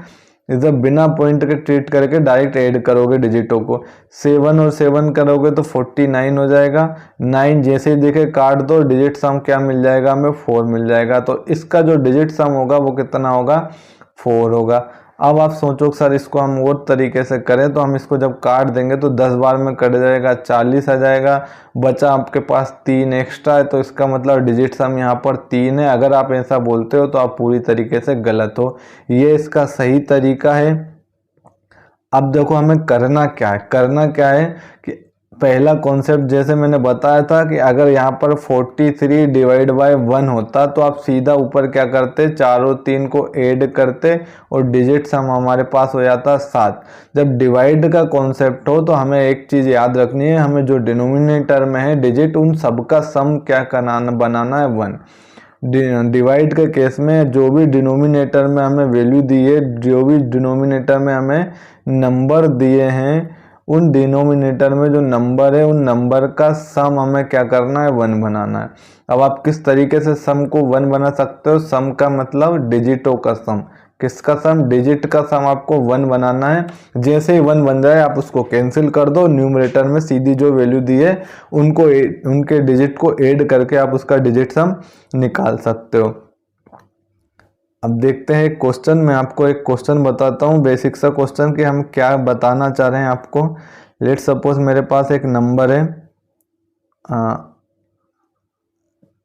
इधर बिना पॉइंट के ट्रीट करके डायरेक्ट ऐड करोगे डिजिटों को। 7 और 7 करोगे तो 49 हो जाएगा। 9 जैसे ही देखे काट दो, डिजिट सम क्या मिल जाएगा हमें, 4 मिल जाएगा। तो इसका जो डिजिट सम होगा वो कितना होगा, 4 होगा। अब आप सोचो सर इसको हम और तरीके से करें, तो हम इसको जब काट देंगे तो 10 बार में कट जाएगा, 40 आ जाएगा, बचा आपके पास 3 एक्स्ट्रा है, तो इसका मतलब डिजिट सम यहाँ पर 3 है। अगर आप ऐसा बोलते हो तो आप पूरी तरीके से गलत हो, ये इसका सही तरीका है। अब देखो हमें करना क्या है, करना क्या है कि पहला कॉन्सेप्ट जैसे मैंने बताया था कि अगर यहाँ पर 43 डिवाइड बाय 1 होता तो आप सीधा ऊपर क्या करते, 4 और 3 को ऐड करते और डिजिट सम हमारे पास हो जाता 7। जब डिवाइड का कॉन्सेप्ट हो तो हमें एक चीज़ याद रखनी है, हमें जो डिनोमिनेटर में है डिजिट उन सबका सम क्या बनाना है 1। डिवाइड के केस में जो भी डिनोमिनेटर में हमें वैल्यू दी है, जो भी डिनोमिनेटर में हमें नंबर दिए हैं, उन डिनोमिनेटर में जो नंबर है उन नंबर का सम हमें क्या करना है, 1 बनाना है। अब आप किस तरीके से सम को 1 बना सकते हो, सम का मतलब डिजिटों का सम, किसका सम, डिजिट का सम आपको 1 बनाना है। जैसे ही 1 बन जाए आप उसको कैंसिल कर दो, न्यूमरेटर में सीधी जो वैल्यू दी है उनको उनके डिजिट को ऐड करके आप उसका डिजिट सम निकाल सकते हो। अब देखते हैं एक क्वेश्चन, मैं आपको एक क्वेश्चन बताता हूँ, बेसिक सा क्वेश्चन कि हम क्या बताना चाह रहे हैं आपको। लेट सपोज मेरे पास एक नंबर है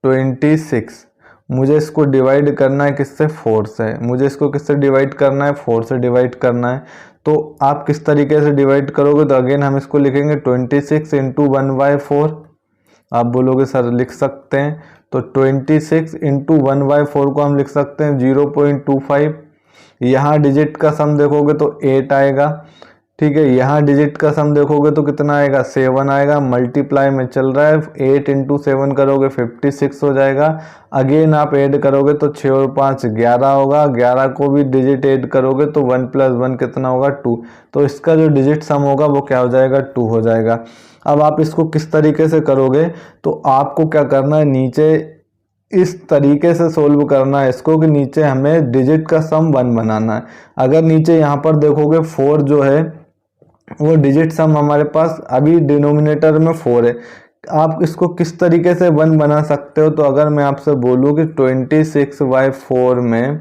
26, मुझे इसको डिवाइड करना है किससे, 4 से। मुझे इसको किससे डिवाइड करना है, 4 से डिवाइड करना है। तो आप किस तरीके से डिवाइड करोगे, तो अगेन हम इसको लिखेंगे 26 इंटू 1/4। आप बोलोगे सर लिख सकते हैं, तो 26 इंटू 1/4 को हम लिख सकते हैं 0.25। यहाँ डिजिट का सम देखोगे तो 8 आएगा, ठीक है। यहाँ डिजिट का सम देखोगे तो कितना आएगा, 7 आएगा। मल्टीप्लाई में चल रहा है, 8 इंटू 7 करोगे 56 हो जाएगा। अगेन आप ऐड करोगे तो 6 और 5 11 होगा। 11 को भी डिजिट ऐड करोगे तो 1 + 1 कितना होगा, 2। तो इसका जो डिजिट सम होगा वो क्या हो जाएगा, 2 हो जाएगा। अब आप इसको किस तरीके से करोगे, तो आपको क्या करना है, नीचे इस तरीके से सोल्व करना है इसको कि नीचे हमें डिजिट का सम 1 बनाना है। अगर नीचे यहाँ पर देखोगे 4 जो है वो डिजिट सम हमारे पास अभी डिनोमिनेटर में 4 है। आप इसको किस तरीके से 1 बना सकते हो, तो अगर मैं आपसे बोलूँ कि 26/4 में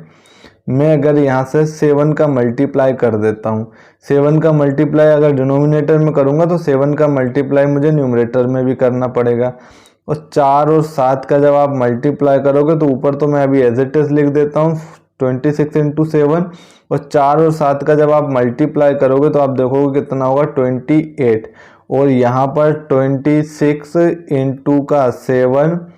मैं अगर यहाँ से 7 का मल्टीप्लाई कर देता हूँ, 7 का मल्टीप्लाई अगर डिनोमिनेटर में करूँगा तो 7 का मल्टीप्लाई मुझे न्यूमरेटर में भी करना पड़ेगा। और 4 और 7 का जब आप मल्टीप्लाई करोगे तो ऊपर तो मैं अभी एज इट इज लिख देता हूँ 26 इंटू 7, और 4 और 7 का जब आप मल्टीप्लाई करोगे तो आप देखोगे कितना होगा, 28। और यहाँ पर 26 इंटू का 7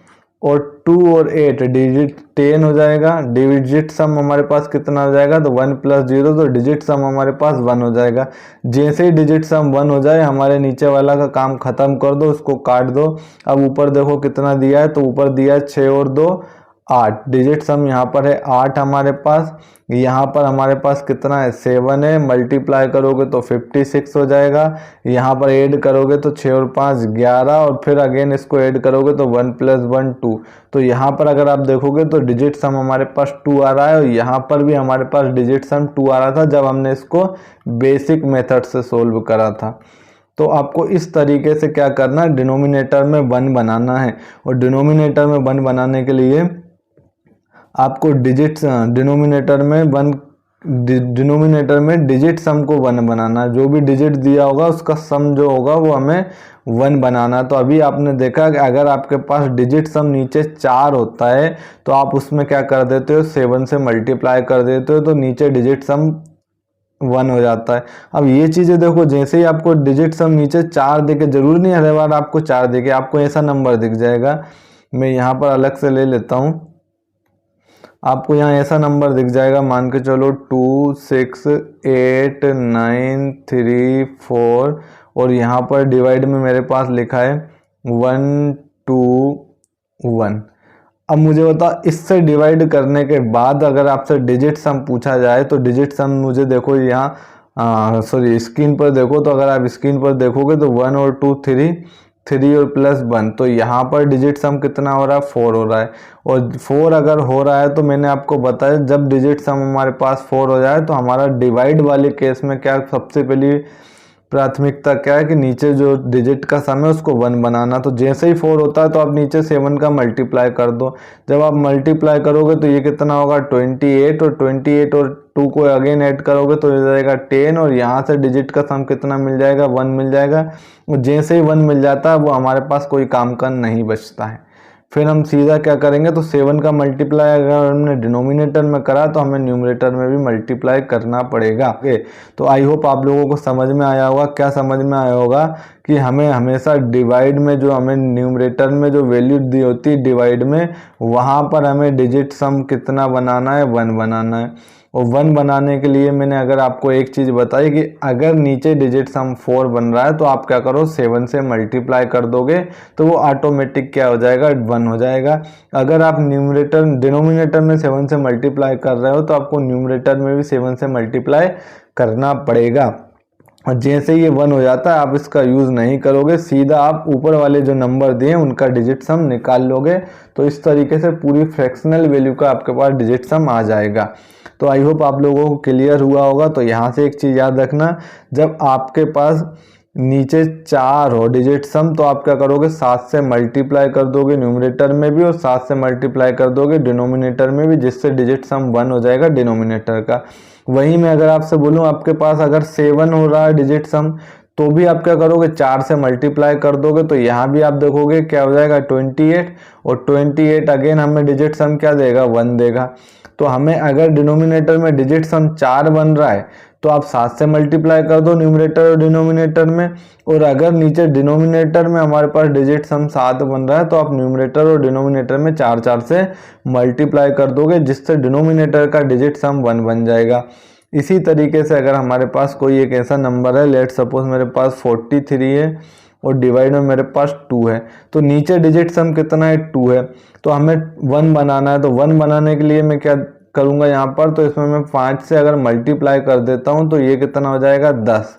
और 2 और 8 डिजिट 10 हो जाएगा। डिजिट सम हमारे पास कितना हो जाएगा, तो 1 + 0, तो डिजिट सम हमारे पास 1 हो जाएगा। जैसे ही डिजिट सम 1 हो जाए हमारे नीचे वाला का काम खत्म कर दो, उसको काट दो। अब ऊपर देखो कितना दिया है, तो ऊपर दिया है 6 और 2 8। डिजिट सम यहाँ पर है 8 हमारे पास। यहाँ पर हमारे पास कितना है, 7 है। मल्टीप्लाई करोगे तो 56 हो जाएगा। यहाँ पर ऐड करोगे तो 6 और 5 11, और फिर अगेन इसको ऐड करोगे तो 1 + 1 2। तो यहाँ पर अगर आप देखोगे तो डिजिट सम हमारे पास 2 आ रहा है, और यहाँ पर भी हमारे पास डिजिट सम 2 आ रहा था जब हमने इसको बेसिक मेथड से सोल्व करा था। तो आपको इस तरीके से क्या करना है, डिनोमिनेटर में 1 बनाना है। और डिनोमिनेटर में 1 बनाने के लिए आपको डिनोमिनेटर में डिजिट सम को 1 बनाना है। जो भी डिजिट दिया होगा उसका सम जो होगा वो हमें 1 बनाना है। तो अभी आपने देखा कि अगर आपके पास डिजिट सम नीचे 4 होता है तो आप उसमें क्या कर देते हो, 7 से मल्टीप्लाई कर देते हो, तो नीचे डिजिट सम 1 हो जाता है। अब ये चीज़ें देखो, जैसे ही आपको डिजिट सम नीचे 4 देके, जरूर नहीं हर बार आपको 4 देके, आपको ऐसा नंबर दिख जाएगा। मैं यहाँ पर अलग से ले लेता हूँ, आपको यहाँ ऐसा नंबर दिख जाएगा, मान के चलो 2 6 8 9 3 4, और यहाँ पर डिवाइड में मेरे पास लिखा है 1 2 1। अब मुझे बता, इससे डिवाइड करने के बाद अगर आपसे डिजिट सम पूछा जाए तो डिजिट सम मुझे देखो यहाँ सॉरी स्क्रीन पर देखो, तो अगर आप स्क्रीन पर देखोगे तो 1 और 2 3 और +1, तो यहाँ पर डिजिट सम कितना हो रहा है, 4 हो रहा है। और 4 अगर हो रहा है तो मैंने आपको बताया जब डिजिट सम हमारे पास 4 हो जाए तो हमारा डिवाइड वाले केस में क्या सबसे पहली प्राथमिकता क्या है कि नीचे जो डिजिट का सम है उसको 1 बनाना। तो जैसे ही 4 होता है तो आप नीचे 7 का मल्टीप्लाई कर दो। जब आप मल्टीप्लाई करोगे तो ये कितना होगा, 28, और 28 और 2 को अगेन ऐड करोगे तो हो जाएगा 10, और यहाँ से डिजिट का सम कितना मिल जाएगा, 1 मिल जाएगा। और जैसे ही 1 मिल जाता है वो हमारे पास कोई काम का नहीं बचता है। फिर हम सीधा क्या करेंगे, तो 7 का मल्टीप्लाई अगर हमने डिनोमिनेटर में करा तो हमें न्यूमरेटर में भी मल्टीप्लाई करना पड़ेगा। ओके, तो आई होप आप लोगों को समझ में आया होगा। क्या समझ में आया होगा कि हमें हमेशा डिवाइड में जो हमें न्यूमरेटर में जो वैल्यू दी होती है डिवाइड में, वहाँ पर हमें डिजिट सम कितना बनाना है, 1 बनाना है। और 1 बनाने के लिए मैंने अगर आपको एक चीज़ बताई कि अगर नीचे डिजिट सम 4 बन रहा है तो आप क्या करो, 7 से मल्टीप्लाई कर दोगे तो वो ऑटोमेटिक क्या हो जाएगा, 1 हो जाएगा। अगर आप डिनोमिनेटर में 7 से मल्टीप्लाई कर रहे हो तो आपको न्यूमरेटर में भी 7 से मल्टीप्लाई करना पड़ेगा। और जैसे ये 1 हो जाता है आप इसका यूज़ नहीं करोगे, सीधा आप ऊपर वाले जो नंबर दिए उनका डिजिट सम निकाल लोगे। तो इस तरीके से पूरी फ्रैक्शनल वैल्यू का आपके पास डिजिट सम आ जाएगा। तो आई होप आप लोगों को क्लियर हुआ होगा। तो यहाँ से एक चीज़ याद रखना, जब आपके पास नीचे 4 हो डिजिट सम तो आप क्या करोगे, 7 से मल्टीप्लाई कर दोगे न्यूमरेटर में भी और 7 से मल्टीप्लाई कर दोगे डिनोमिनेटर में भी, जिससे डिजिट सम 1 हो जाएगा डिनोमिनेटर का। वहीं मैं अगर आपसे बोलूं आपके पास अगर 7 हो रहा है डिजिट सम तो भी आप क्या करोगे, 4 से मल्टीप्लाई कर दोगे। तो यहाँ भी आप देखोगे क्या हो जाएगा 28, और 28 अगेन हमें डिजिट सम क्या देगा, 1 देगा। तो हमें अगर डिनोमिनेटर में डिजिट सम 4 बन रहा है तो आप 7 से मल्टीप्लाई कर दो न्यूमरेटर और डिनोमिनेटर में, और अगर नीचे डिनोमिनेटर में हमारे पास डिजिट सम 7 बन रहा है तो आप न्यूमरेटर और डिनोमिनेटर में 4 से मल्टीप्लाई कर दोगे, जिससे डिनोमिनेटर का डिजिट सम 1 बन जाएगा। इसी तरीके से अगर हमारे पास कोई एक ऐसा नंबर है, लेट सपोज मेरे पास 43 है और डिवाइड में मेरे पास 2 है, तो नीचे डिजिट सम कितना है, 2 है। तो हमें 1 बनाना है, तो 1 बनाने के लिए मैं क्या करूंगा यहाँ पर, तो इसमें मैं 5 से अगर मल्टीप्लाई कर देता हूँ तो ये कितना हो जाएगा 10,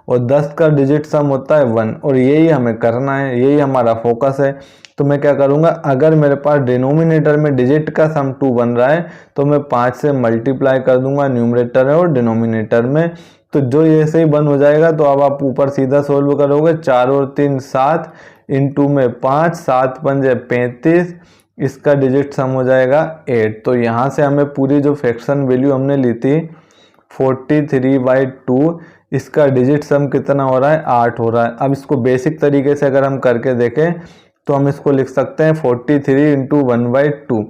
और 10 का डिजिट सम होता है 1, और यही हमें करना है, यही हमारा फोकस है। तो मैं क्या करूंगा, अगर मेरे पास डिनोमिनेटर में डिजिट का सम 2 बन रहा है तो मैं 5 से मल्टीप्लाई कर दूंगा न्यूमरेटर और डिनोमिनेटर में, तो जो ये से ही 1 हो जाएगा। तो अब आप ऊपर सीधा सोल्व करोगे, 4 और 3 7, इंटू में 5, 7 पंजे 35, इसका डिजिट सम हो जाएगा 8। तो यहाँ से हमें पूरी जो फ्रैक्शन वैल्यू हमने ली थी 43/2, इसका डिजिट सम कितना हो रहा है, 8 हो रहा है। अब इसको बेसिक तरीके से अगर हम करके देखें तो हम इसको लिख सकते हैं 43 इंटू 1/2।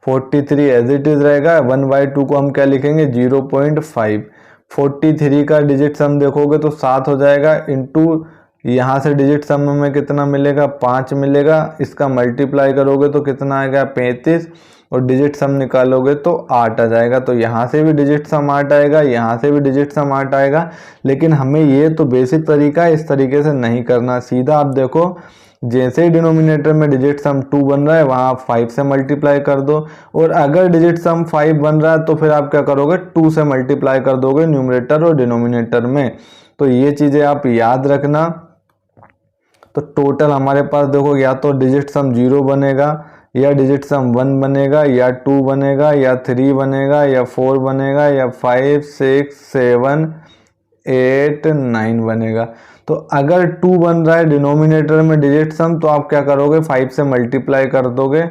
43 एज इट इज रहेगा, 1/2 को हम क्या लिखेंगे 0.5। 43 का डिजिट सम देखोगे तो 7 हो जाएगा, इंटू यहाँ से डिजिट सम में कितना मिलेगा, 5 मिलेगा, इसका मल्टीप्लाई करोगे तो कितना आएगा 35, और डिजिट सम निकालोगे तो 8 आ जाएगा। तो यहाँ से भी डिजिट सम 8 आएगा, यहाँ से भी डिजिट सम 8 आएगा। लेकिन हमें ये तो बेसिक तरीका है, इस तरीके से नहीं करना। सीधा आप देखो, जैसे ही डिनोमिनेटर में डिजिट सम 2 बन रहा है वहाँ आप 5 से मल्टीप्लाई कर दो, और अगर डिजिट सम 5 बन रहा है तो फिर आप क्या करोगे, 2 से मल्टीप्लाई कर दोगे न्यूमरेटर और डिनोमिनेटर में। तो ये चीज़ें आप याद रखना। तो टोटल हमारे पास देखो, या तो डिजिट सम 0 बनेगा, या डिजिट सम 1 बनेगा, या 2 बनेगा, या 3 बनेगा, या 4 बनेगा, या 5 6 7 8 9 बनेगा। तो अगर 2 बन रहा है डिनोमिनेटर में डिजिट सम तो आप क्या करोगे, 5 से मल्टीप्लाई कर दोगे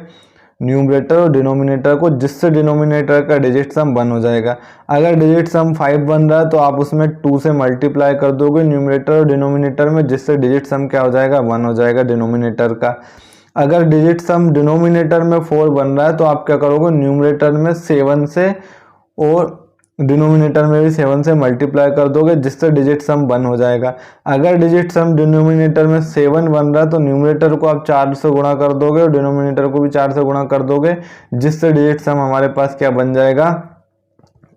न्यूमरेटर और डिनोमिनेटर को, जिससे डिनोमिनेटर का डिजिट सम 1 हो जाएगा। अगर डिजिट सम 5 बन रहा है तो आप उसमें 2 से मल्टीप्लाई कर दोगे न्यूमरेटर और डिनोमिनेटर में, जिससे डिजिट सम क्या हो जाएगा, 1 हो जाएगा डिनोमिनेटर का। अगर डिजिट सम डिनोमिनेटर में 4 बन रहा है तो आप क्या करोगे, न्यूमरेटर में 7 से और डिनोमिनेटर में भी 7 से मल्टीप्लाई कर दोगे, जिससे डिजिट सम 1 हो जाएगा। अगर डिजिट सम डिनोमिनेटर में 7 बन रहा है तो न्यूमरेटर को आप 4 से गुणा कर दोगे और डिनोमिनेटर को भी 4 से गुणा कर दोगे, जिससे डिजिट सम हमारे पास क्या बन जाएगा,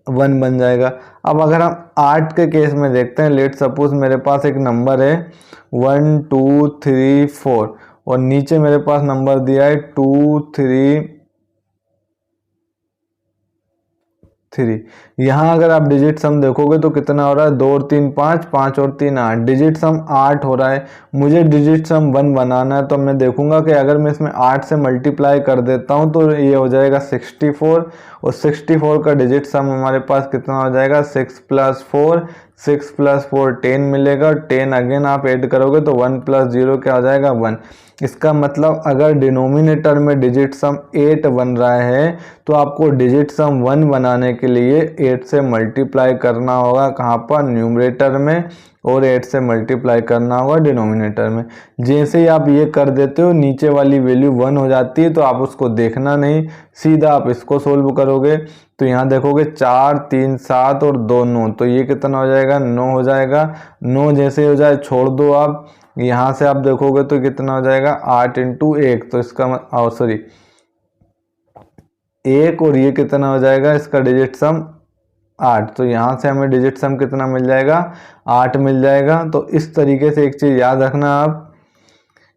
1 बन जाएगा। अब अगर हम 8 के केस में देखते हैं, लेट सपोज मेरे पास एक नंबर है 1 2 3 4 और नीचे मेरे पास नंबर दिया है 2 3 3। यहाँ अगर आप डिजिट सम देखोगे तो कितना हो रहा है, 2 और 3 5, 5 और 3 8, डिजिट सम 8 हो रहा है। मुझे डिजिट सम 1 बनाना है, तो मैं देखूंगा कि अगर मैं इसमें 8 से मल्टीप्लाई कर देता हूँ तो ये हो जाएगा 64, और 64 का डिजिट सम हमारे पास कितना हो जाएगा, 6 + 4, 6 + 4 10 मिलेगा, 10 अगेन आप ऐड करोगे तो 1 + 0 क्या हो जाएगा, 1। इसका मतलब अगर डिनोमिनेटर में डिजिट सम 8 बन रहा है तो आपको डिजिट सम 1 बनाने के लिए 8 से मल्टीप्लाई करना होगा, कहाँ पर, न्यूमरेटर में, और 8 से मल्टीप्लाई करना होगा डिनोमिनेटर में। जैसे ही आप ये कर देते हो नीचे वाली वैल्यू 1 हो जाती है, तो आप उसको देखना नहीं, सीधा आप इसको सोल्व करोगे। तो यहाँ देखोगे 4 3 7 और 2 9, तो ये कितना हो जाएगा, 9 हो जाएगा। 9 जैसे हो जाए छोड़ दो आप, यहाँ से आप देखोगे तो कितना हो जाएगा, 8 × 1, तो इसका सॉरी 1, और ये कितना हो जाएगा, इसका डिजिट सम 8। तो यहाँ से हमें डिजिट सम कितना मिल जाएगा, 8 मिल जाएगा। तो इस तरीके से एक चीज़ याद रखना आप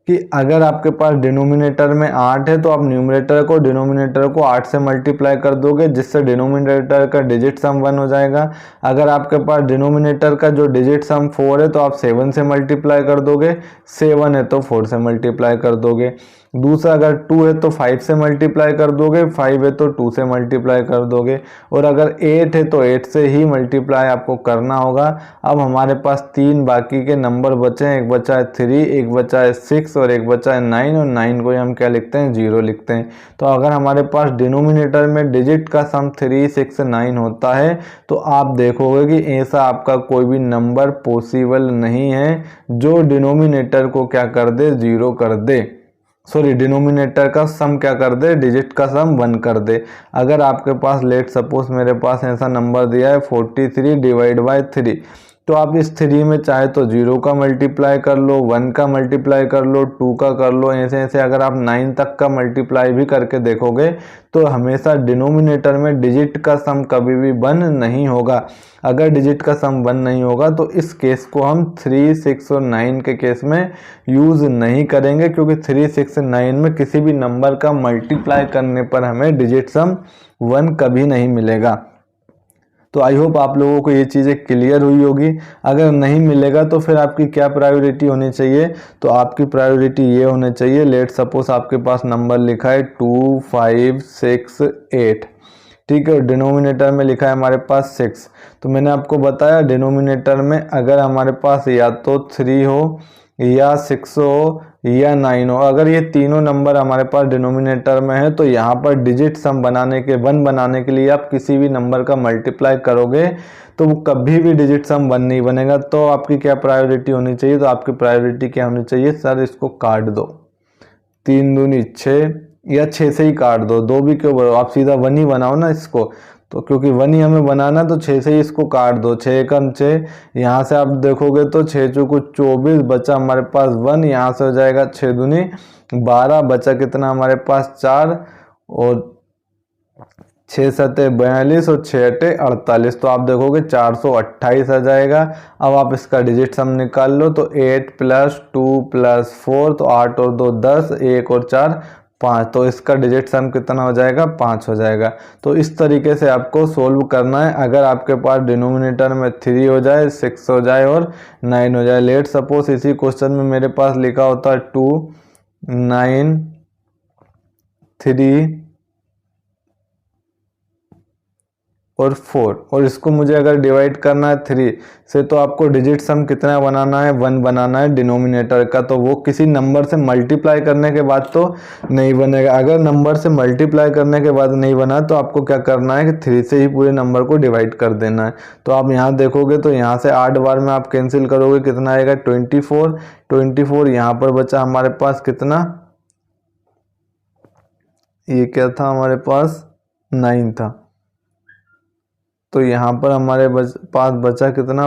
कि अगर आपके पास डिनोमिनेटर में 8 है तो आप न्यूमरेटर को डिनोमिनेटर को 8 से मल्टीप्लाई कर दोगे, जिससे डिनोमिनेटर का डिजिट सम 1 हो जाएगा। अगर आपके पास डिनोमिनेटर का जो डिजिट सम 4 है तो आप 7 से मल्टीप्लाई कर दोगे, 7 है तो 4 से मल्टीप्लाई कर दोगे। दूसरा, अगर 2 है तो 5 से मल्टीप्लाई कर दोगे, 5 है तो 2 से मल्टीप्लाई कर दोगे, और अगर 8 है तो 8 से ही मल्टीप्लाई आपको करना होगा। अब हमारे पास 3 बाकी के नंबर बचे हैं, एक बचा है 3, एक बचा है 6 और एक बचा है 9, और 9 को हम क्या लिखते हैं, 0 लिखते हैं। तो अगर हमारे पास डिनोमिनेटर में डिजिट का सम 3, 6, 9 होता है तो आप देखोगे कि ऐसा आपका कोई भी नंबर पॉसिबल नहीं है जो डिनोमिनेटर को क्या कर दे, 0 कर दे, सॉरी डिनोमिनेटर का सम क्या कर दे, डिजिट का सम 1 कर दे। अगर आपके पास लेट सपोज मेरे पास ऐसा नंबर दिया है 43 डिवाइड बाय 3, तो आप इस 3 में चाहे तो 0 का मल्टीप्लाई कर लो, 1 का मल्टीप्लाई कर लो, 2 का कर लो, ऐसे ऐसे अगर आप 9 तक का मल्टीप्लाई भी करके देखोगे तो हमेशा डिनोमिनेटर में डिजिट का सम कभी भी 1 नहीं होगा। अगर डिजिट का सम 1 नहीं होगा तो इस केस को हम 3, 6 और 9 के केस में यूज़ नहीं करेंगे, क्योंकि 3, 6 और 9 में किसी भी नंबर का मल्टीप्लाई करने पर हमें डिजिट सम 1 कभी नहीं मिलेगा। तो आई होप आप लोगों को ये चीज़ें क्लियर हुई होगी। अगर नहीं मिलेगा तो फिर आपकी क्या प्रायोरिटी होनी चाहिए, तो आपकी प्रायोरिटी ये होनी चाहिए, लेट सपोज आपके पास नंबर लिखा है 2, 5, 6, 8, ठीक है, डिनोमिनेटर में लिखा है हमारे पास 6। तो मैंने आपको बताया डिनोमिनेटर में अगर हमारे पास या तो 3 हो या 6 हो या 9 हो, अगर ये तीनों नंबर हमारे पास डिनोमिनेटर में है तो यहाँ पर डिजिट सम बनाने के 1 बनाने के लिए आप किसी भी नंबर का मल्टीप्लाई करोगे तो वो कभी भी डिजिट सम 1 नहीं बनेगा। तो आपकी क्या प्रायोरिटी होनी चाहिए, तो आपकी प्रायोरिटी क्या होनी चाहिए, सर इसको काट दो, 3 दूनी 6 या 6 से ही काट दो, 2 भी क्यों बनाओ, आप सीधा 1 ही बनाओ ना इसको, तो क्योंकि 1 ही हमें बनाना तो 6 से ही इसको काट दो, 6 कम 6, यहाँ से आप देखोगे तो 6 चौको 24 बचा हमारे पास 1, यहाँ से हो जाएगा 6 दूनी 12, बचा कितना हमारे पास 4, और 6 सते 42 और 6 अटे 48, तो आप देखोगे 428 आ जाएगा। अब आप इसका डिजिट सम निकाल लो, तो 8 + 2 + 4, तो 8 और 2 10, 1 और 4 5, तो इसका डिजिट सम कितना हो जाएगा, 5 हो जाएगा। तो इस तरीके से आपको सोल्व करना है। अगर आपके पास डिनोमिनेटर में 3 हो जाए, 6 हो जाए और 9 हो जाए, लेट सपोज इसी क्वेश्चन में मेरे पास लिखा होता है 2, 9, 3 और 4, और इसको मुझे अगर डिवाइड करना है 3 से, तो आपको डिजिट सम कितना बनाना है, 1 बनाना है डिनोमिनेटर का, तो वो किसी नंबर से मल्टीप्लाई करने के बाद तो नहीं बनेगा। अगर नंबर से मल्टीप्लाई करने के बाद नहीं बना तो आपको क्या करना है कि 3 से ही पूरे नंबर को डिवाइड कर देना है। तो आप यहाँ देखोगे तो यहाँ से 8 बार में आप कैंसिल करोगे, कितना आएगा 24, 24 यहाँ पर बचा हमारे पास कितना, ये क्या था हमारे पास 9 था, तो यहाँ पर हमारे पास बचा कितना,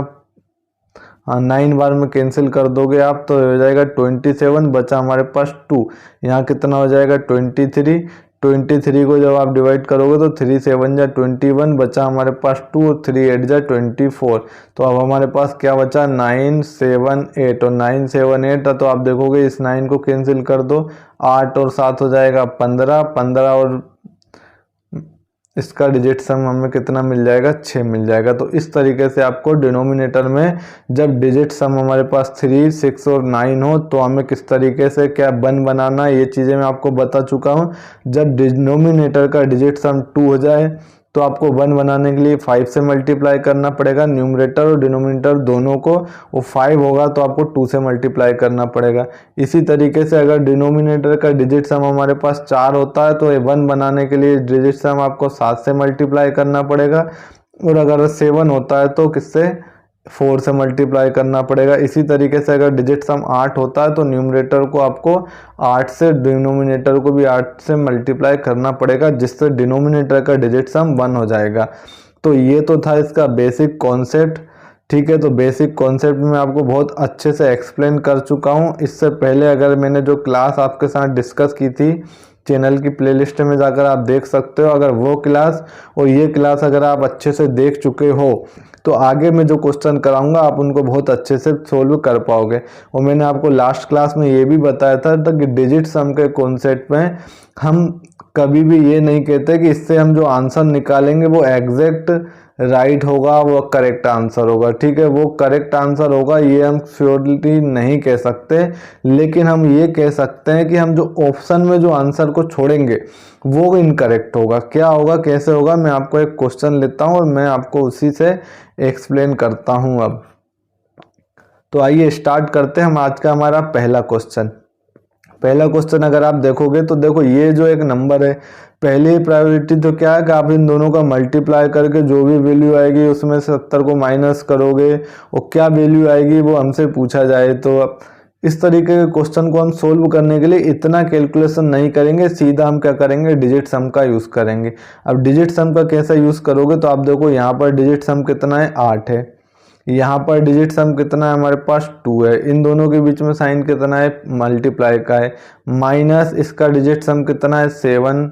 हाँ 9 बार में कैंसिल कर दोगे आप तो हो जाएगा 27, बचा हमारे पास 2, यहाँ कितना हो जाएगा 23, 23 को जब आप डिवाइड करोगे तो 3 7 जा 21, बचा हमारे पास 2 और 3 8 जा 24, तो अब हमारे पास क्या बचा 9 7 8, और 9 7 8 तो आप देखोगे इस 9 को कैंसिल कर दो, 8 और 7 हो जाएगा 15, 15 और इसका डिजिट सम हमें कितना मिल जाएगा, 6 मिल जाएगा। तो इस तरीके से आपको डिनोमिनेटर में जब डिजिट सम हमारे पास 3, 6 और 9 हो तो हमें किस तरीके से क्या 1 बनाना है, ये चीज़ें मैं आपको बता चुका हूँ। जब डिनोमिनेटर का डिजिट सम 2 हो जाए तो आपको 1 बनाने के लिए 5 से मल्टीप्लाई करना पड़ेगा, न्यूमरेटर और डिनोमिनेटर दोनों को, वो 5 होगा तो आपको 2 से मल्टीप्लाई करना पड़ेगा। इसी तरीके से अगर डिनोमिनेटर का डिजिट सम हमारे पास 4 होता है तो 1 बनाने के लिए डिजिट सम आपको 7 से मल्टीप्लाई करना पड़ेगा, और अगर 7 होता है तो किससे 4 से मल्टीप्लाई करना पड़ेगा। इसी तरीके से अगर डिजिट सम 8 होता है तो न्यूमरेटर को आपको 8 से, डिनोमिनेटर को भी 8 से मल्टीप्लाई करना पड़ेगा, जिससे डिनोमिनेटर का डिजिट सम 1 हो जाएगा। तो ये तो था इसका बेसिक कॉन्सेप्ट, ठीक है। तो बेसिक कॉन्सेप्ट में आपको बहुत अच्छे से एक्सप्लेन कर चुका हूँ। इससे पहले अगर मैंने जो क्लास आपके साथ डिस्कस की थी चैनल की प्लेलिस्ट में जाकर आप देख सकते हो। अगर वो क्लास और ये क्लास अगर आप अच्छे से देख चुके हो तो आगे मैं जो क्वेश्चन कराऊंगा आप उनको बहुत अच्छे से सोल्व कर पाओगे। और मैंने आपको लास्ट क्लास में ये भी बताया था कि डिजिट सम के कॉन्सेप्ट में हम कभी भी ये नहीं कहते कि इससे हम जो आंसर निकालेंगे वो एग्जैक्ट राइट होगा, वो करेक्ट आंसर होगा। ठीक है, वो करेक्ट आंसर होगा ये हम श्योरली नहीं कह सकते, लेकिन हम ये कह सकते हैं कि हम जो ऑप्शन में जो आंसर को छोड़ेंगे वो इनकरेक्ट होगा। क्या होगा, कैसे होगा, मैं आपको एक क्वेश्चन लेता हूं और मैं आपको उसी से एक्सप्लेन करता हूं। अब तो आइए स्टार्ट करते हैं हम आज का हमारा पहला क्वेश्चन अगर आप देखोगे तो देखो ये जो एक नंबर है, पहली प्रायोरिटी तो क्या है कि आप इन दोनों का मल्टीप्लाई करके जो भी वैल्यू आएगी उसमें से 70 को माइनस करोगे और क्या वैल्यू आएगी वो हमसे पूछा जाए। तो इस तरीके के क्वेश्चन को हम सोल्व करने के लिए इतना कैलकुलेशन नहीं करेंगे, सीधा हम क्या करेंगे, डिजिट सम का यूज करेंगे। अब डिजिट सम का कैसा यूज करोगे तो आप देखो यहाँ पर डिजिट सम कितना है, 8 है। यहाँ पर डिजिट सम कितना है, हमारे पास 2 है। इन दोनों के बीच में साइन कितना है, मल्टीप्लाई का है। माइनस इसका डिजिट सम कितना है, 7।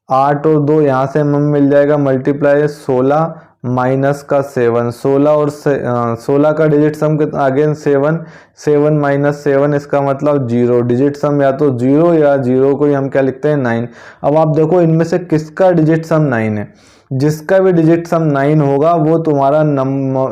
8 और 2 यहाँ से हमें मिल जाएगा, मल्टीप्लाई 16 माइनस का 7। 16 और 16 का डिजिट सम कितना, अगेन 7। 7 माइनस 7 इसका मतलब 0। डिजिट सम या तो 0 या 0 को ही हम क्या लिखते हैं, 9। अब आप देखो इनमें से किसका डिजिट सम 9 है। जिसका भी डिजिट सम 9 होगा वो तुम्हारा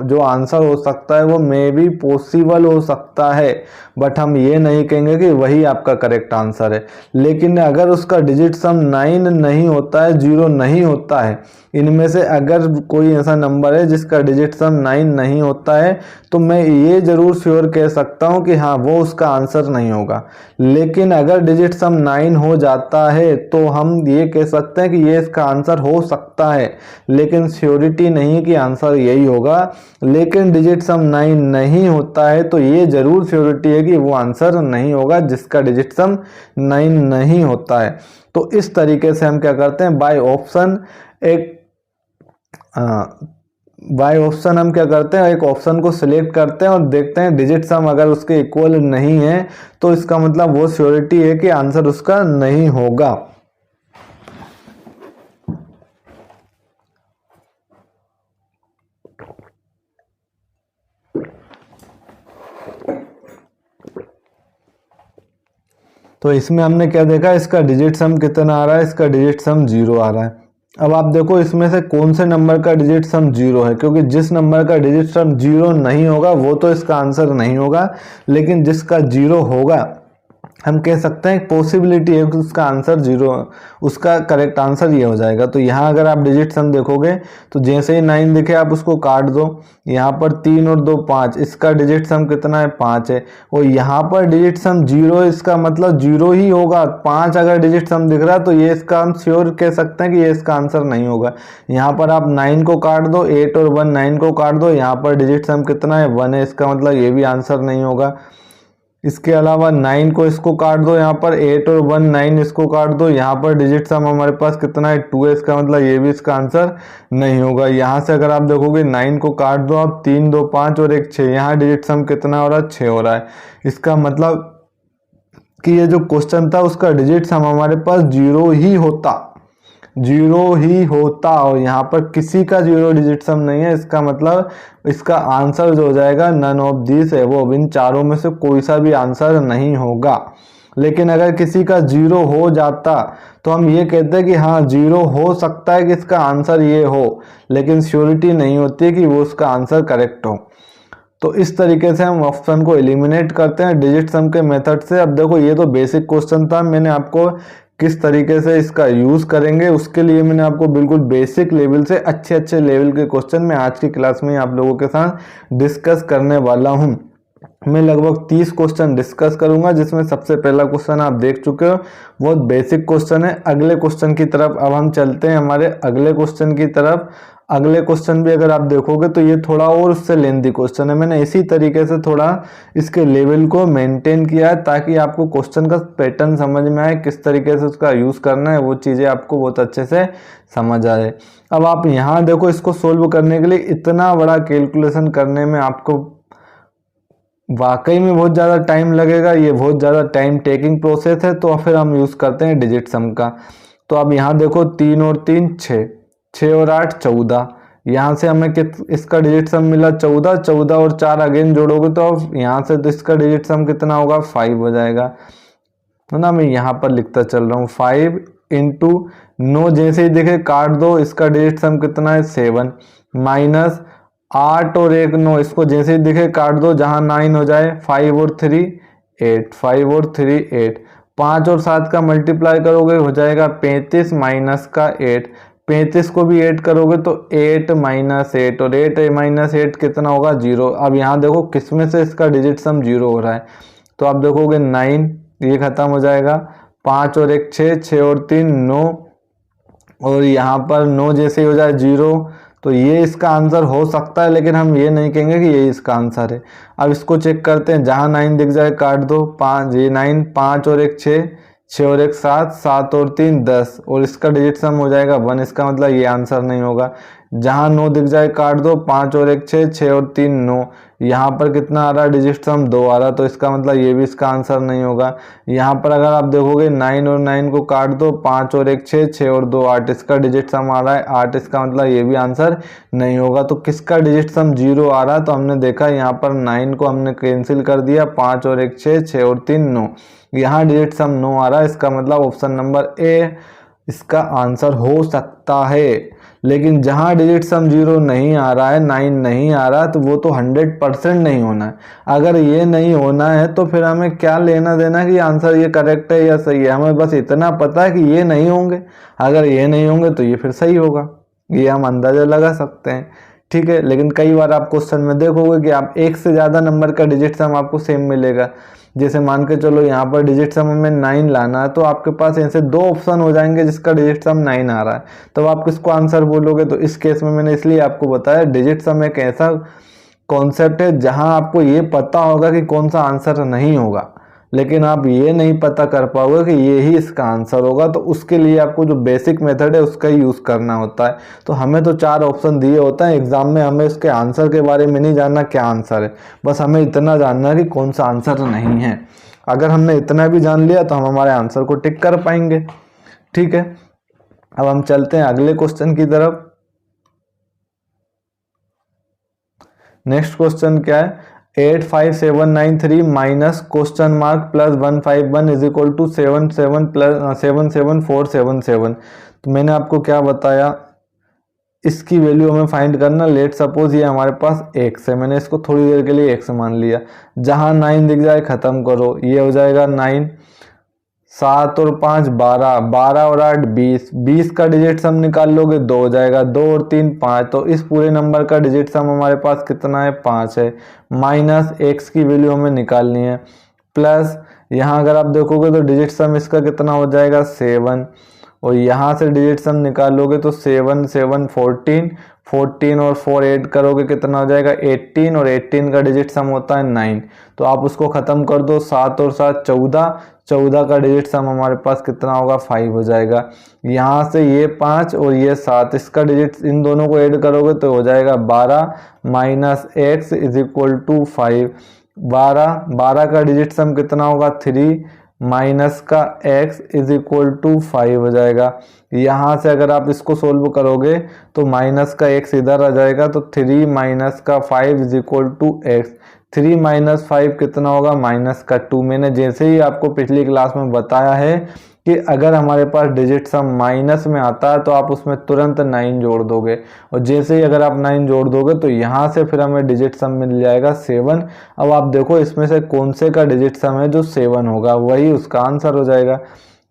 जो आंसर हो सकता है वो मे भी पॉसिबल हो सकता है, बट हम ये नहीं कहेंगे कि वही आपका करेक्ट आंसर है। लेकिन अगर उसका डिजिट सम 9 नहीं होता है, 0 नहीं होता है, इनमें से अगर कोई ऐसा नंबर है जिसका डिजिट सम 9 नहीं होता है तो मैं ये जरूर श्योर कह सकता हूँ कि हाँ वो उसका आंसर नहीं होगा। लेकिन अगर डिजिट सम 9 हो जाता है तो हम ये कह सकते हैं कि ये इसका आंसर हो सकता है, लेकिन श्योरिटी नहीं कि आंसर यही होगा। लेकिन डिजिट सम 9 नहीं होता है तो ये जरूर श्योरिटी है कि वो आंसर नहीं होगा जिसका डिजिट सम 9 नहीं होता है। तो इस तरीके से हम क्या करते हैं, बाय ऑप्शन हम क्या करते हैं, एक ऑप्शन को सिलेक्ट करते हैं और देखते हैं डिजिट सम अगर उसके इक्वल नहीं है तो इसका मतलब वो श्योरिटी है कि आंसर उसका नहीं होगा। तो इसमें हमने क्या देखा, इसका डिजिट सम कितना आ रहा है, इसका डिजिट सम 0 आ रहा है। अब आप देखो इसमें से कौन से नंबर का डिजिट सम 0 है, क्योंकि जिस नंबर का डिजिट सम 0 नहीं होगा वो तो इसका आंसर नहीं होगा, लेकिन जिसका 0 होगा हम कह सकते हैं पॉसिबिलिटी है कि उसका आंसर 0, उसका करेक्ट आंसर ये हो जाएगा। तो यहाँ अगर आप डिजिट सम देखोगे तो जैसे ही 9 दिखे आप उसको काट दो, यहाँ पर 3 और 2 5, इसका डिजिट सम कितना है, 5 है। और यहाँ पर डिजिट सम 0 है, इसका मतलब 0 ही होगा। 5 अगर डिजिट सम दिख रहा है तो ये इसका हम श्योर कह सकते हैं कि ये इसका आंसर नहीं होगा। यहाँ पर आप 9 को काट दो, 8 और 1, 9 को काट दो, यहाँ पर डिजिट सम कितना है, 1 है, इसका मतलब ये भी आंसर नहीं होगा। इसके अलावा 9 को इसको काट दो, यहाँ पर 8 और 1, 9 इसको काट दो, यहाँ पर डिजिट सम हमारे पास कितना है, 2 है, इसका मतलब ये भी इसका आंसर नहीं होगा। यहाँ से अगर आप देखोगे 9 को काट दो आप, 3 2 5 और 1 6, यहाँ डिजिट सम कितना हो रहा है, 6 हो रहा है। इसका मतलब कि ये जो क्वेश्चन था उसका डिजिट सम हमारे पास 0 ही होता और यहाँ पर किसी का 0 डिजिट सम नहीं है। इसका मतलब इसका आंसर जो हो जाएगा नन ऑफ दिस है, वो इन चारों में से कोई सा भी आंसर नहीं होगा। लेकिन अगर किसी का 0 हो जाता तो हम ये कहते हैं कि हाँ 0 हो सकता है कि इसका आंसर ये हो, लेकिन श्योरिटी नहीं होती कि वो उसका आंसर करेक्ट हो। तो इस तरीके से हम ऑप्शन को एलिमिनेट करते हैं डिजिट सम के मेथड से। अब देखो ये तो बेसिक क्वेश्चन था, मैंने आपको किस तरीके से इसका यूज करेंगे उसके लिए मैंने आपको बिल्कुल बेसिक लेवल से अच्छे लेवल के क्वेश्चन मैं आज की क्लास में आप लोगों के साथ डिस्कस करने वाला हूं। मैं लगभग 30 क्वेश्चन डिस्कस करूंगा, जिसमें सबसे पहला क्वेश्चन आप देख चुके हो, बहुत बेसिक क्वेश्चन है। अगले क्वेश्चन की तरफ अब हम चलते हैं, हमारे अगले क्वेश्चन की तरफ। अगले क्वेश्चन भी अगर आप देखोगे तो ये थोड़ा और उससे लेंथी क्वेश्चन है। मैंने इसी तरीके से थोड़ा इसके लेवल को मेंटेन किया है ताकि आपको क्वेश्चन का पैटर्न समझ में आए, किस तरीके से उसका यूज करना है, वो चीजें आपको बहुत अच्छे से समझ आए। अब आप यहाँ देखो, इसको सोल्व करने के लिए इतना बड़ा कैलकुलेशन करने में आपको वाकई में बहुत ज़्यादा टाइम लगेगा, ये बहुत ज़्यादा टाइम टेकिंग प्रोसेस है, तो फिर हम यूज़ करते हैं डिजिट सम का। तो अब यहाँ देखो 3 और 3 6, 6 और 8 14, यहाँ से हमें इसका डिजिट सम मिला 14, 14 और 4 अगेन जोड़ोगे तो अब यहाँ से तो इसका डिजिट सम कितना होगा 5 हो जाएगा, तो ना मैं यहाँ पर लिखता चल रहा हूँ 5 इंटू 9 जैसे ही देखे काट दो, इसका डिजिट सम कितना है 7 माइनस 8 और 1 9, इसको जैसे ही दिखे काट दो, जहाँ 9 हो जाए 5 और 3 8, 5 और 3 8, 5 और 7 का मल्टीप्लाई करोगे हो जाएगा 35 माइनस का 8, 35 को भी 8 करोगे तो 8 माइनस 8 और 8 माइनस 8 कितना होगा 0। अब यहाँ देखो किसमें से इसका डिजिट सम 0 हो रहा है, तो आप देखोगे 9, ये खत्म हो जाएगा, 5 और 1 6, 6 और 3 9, और यहाँ पर 9 जैसे ही हो जाए 0, तो ये इसका आंसर हो सकता है, लेकिन हम ये नहीं कहेंगे कि ये इसका आंसर है। अब इसको चेक करते हैं, जहाँ 9 दिख जाए काट दो, 5 ये 9, 5 और 1 6, 6 और 1 7, 7 और 3 10, और इसका डिजिट सम हो जाएगा 1, इसका मतलब ये आंसर नहीं होगा। जहाँ 9 दिख जाए काट दो, 5 और 1 6, 6 और 3 9, यहाँ पर कितना आ रहा है डिजिट सम 2 आ रहा, तो इसका मतलब ये भी इसका आंसर नहीं होगा। यहाँ पर अगर आप देखोगे 9 और 9 को काट दो, 5 और 1 6, 6 और 2 8, इसका डिजिट सम आ रहा है 8, इसका मतलब ये भी आंसर नहीं होगा। तो किसका डिजिट सम 0 आ रहा है, तो हमने देखा यहाँ पर 9 को हमने कैंसिल कर दिया, 5 और 1 6, 6 और 3 9, यहाँ डिजिट सम 9 आ रहा है, इसका मतलब ऑप्शन नंबर ए इसका आंसर हो सकता है। लेकिन जहाँ डिजिट सम 0 नहीं आ रहा है, 9 नहीं आ रहा, तो वो तो 100% नहीं होना है। अगर ये नहीं होना है तो फिर हमें क्या लेना देना कि आंसर ये करेक्ट है या सही है, हमें बस इतना पता है कि ये नहीं होंगे, अगर ये नहीं होंगे तो ये फिर सही होगा, ये हम अंदाजा लगा सकते हैं। ठीक है, लेकिन कई बार आप क्वेश्चन में देखोगे कि आप एक से ज़्यादा नंबर का डिजिट सम आपको सेम मिलेगा। जैसे मान के चलो यहाँ पर डिजिट सम हमें 9 लाना है, तो आपके पास ऐसे 2 ऑप्शन हो जाएंगे जिसका डिजिट सम 9 आ रहा है, तो आप किसको आंसर बोलोगे। तो इस केस में मैंने इसलिए आपको बताया डिजिट सम एक ऐसा कॉन्सेप्ट है जहां आपको ये पता होगा कि कौन सा आंसर नहीं होगा, लेकिन आप ये नहीं पता कर पाओगे कि ये ही इसका आंसर होगा, तो उसके लिए आपको जो बेसिक मेथड है उसका ही यूज़ करना होता है। तो हमें तो 4 ऑप्शन दिए होता है एग्जाम में, हमें उसके आंसर के बारे में नहीं जानना क्या आंसर है, बस हमें इतना जानना है कि कौन सा आंसर नहीं है। अगर हमने इतना भी जान लिया तो हम हमारे आंसर को टिक कर पाएंगे। ठीक है, अब हम चलते हैं अगले क्वेश्चन की तरफ। नेक्स्ट क्वेश्चन क्या है, 85793 minus question mark plus 151 is equal to 77477। तो मैंने आपको क्या बताया, इसकी वैल्यू हमें फाइंड करना। लेट सपोज ये हमारे पास x है, मैंने इसको थोड़ी देर के लिए x मान लिया, जहां 9 दिख जाए खत्म करो, ये हो जाएगा 9, 7 और 5 12, 12 और 8 20, 20 का डिजिट सम निकाल लोगे 2 हो जाएगा, 2 और 3 5, तो इस पूरे नंबर का डिजिट सम हमारे पास कितना है 5 है। माइनस x की वैल्यू हमें निकालनी है, प्लस यहाँ अगर आप देखोगे तो डिजिट सम इसका कितना हो जाएगा 7, और यहाँ से डिजिट सम निकालोगे तो 7 7 14, 14 और 4 ऐड करोगे कितना हो जाएगा 18, और 18 का डिजिट सम होता है 9, तो आप उसको ख़त्म कर दो, 7 और 7 14, 14 का डिजिट सम हमारे पास कितना होगा 5 हो जाएगा। यहाँ से ये 5 और ये 7, इसका डिजिट इन दोनों को ऐड करोगे तो हो जाएगा 12 minus X is equal to 5, 12 का डिजिट सम कितना होगा 3 माइनस का x इज इक्वल टू 5 हो जाएगा। यहाँ से अगर आप इसको सोल्व करोगे तो माइनस का x इधर आ जाएगा, तो 3 माइनस का 5 is equal to x, 3 minus 5 कितना होगा माइनस का 2। मैंने जैसे ही आपको पिछली क्लास में बताया है कि अगर हमारे पास डिजिट सम माइनस में आता है तो आप उसमें तुरंत 9 जोड़ दोगे, और जैसे ही अगर आप 9 जोड़ दोगे तो यहाँ से फिर हमें डिजिट सम मिल जाएगा 7। अब आप देखो इसमें से कौन से का डिजिट सम है जो 7 होगा, वही उसका आंसर हो जाएगा।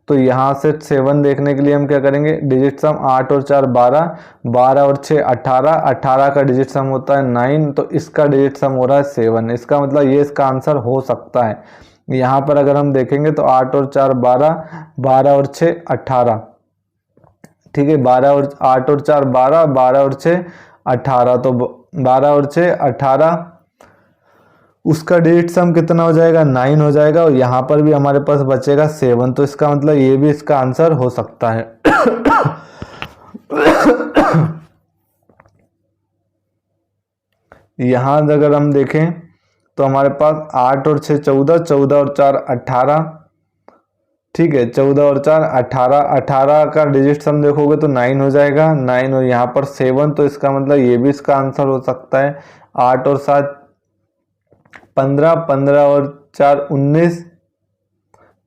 तो यहाँ से 7 देखने के लिए हम क्या करेंगे, डिजिट सम 8 और 4 12, 12 और 6 18, 18 का डिजिट सम होता है 9, तो इसका डिजिट सम हो रहा है 7, इसका मतलब ये इसका आंसर हो सकता है। यहाँ पर अगर हम देखेंगे तो 8 और 4 12, 12 और 6 18, ठीक है, 8 और 4 12, 12 और 6 18, तो 12 और 6 18, उसका डिजिट सम कितना हो जाएगा 9 हो जाएगा, और यहाँ पर भी हमारे पास बचेगा 7, तो इसका मतलब ये भी इसका आंसर हो सकता है। यहाँ अगर हम देखें तो हमारे पास 8 और 6 14, 14 और 4 18, ठीक है, 14 और 4 18, 18 का डिजिट सम देखोगे तो 9 हो जाएगा, 9 और यहाँ पर 7, तो इसका मतलब ये भी इसका आंसर हो सकता है। 8 और 7 15, 15 और 4 19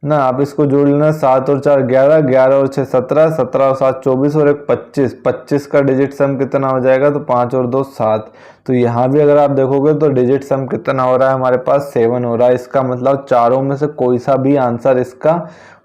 ना, आप इसको जोड़ लेना, 7 और 4 11, 11 और 6 17, 17 और 7 24 और एक 25, 25 का डिजिट सम कितना हो जाएगा, तो 5 और 2 7। तो यहाँ भी अगर आप देखोगे तो डिजिट सम कितना हो रहा है हमारे पास 7 हो रहा है। इसका मतलब चारों में से कोई सा भी आंसर इसका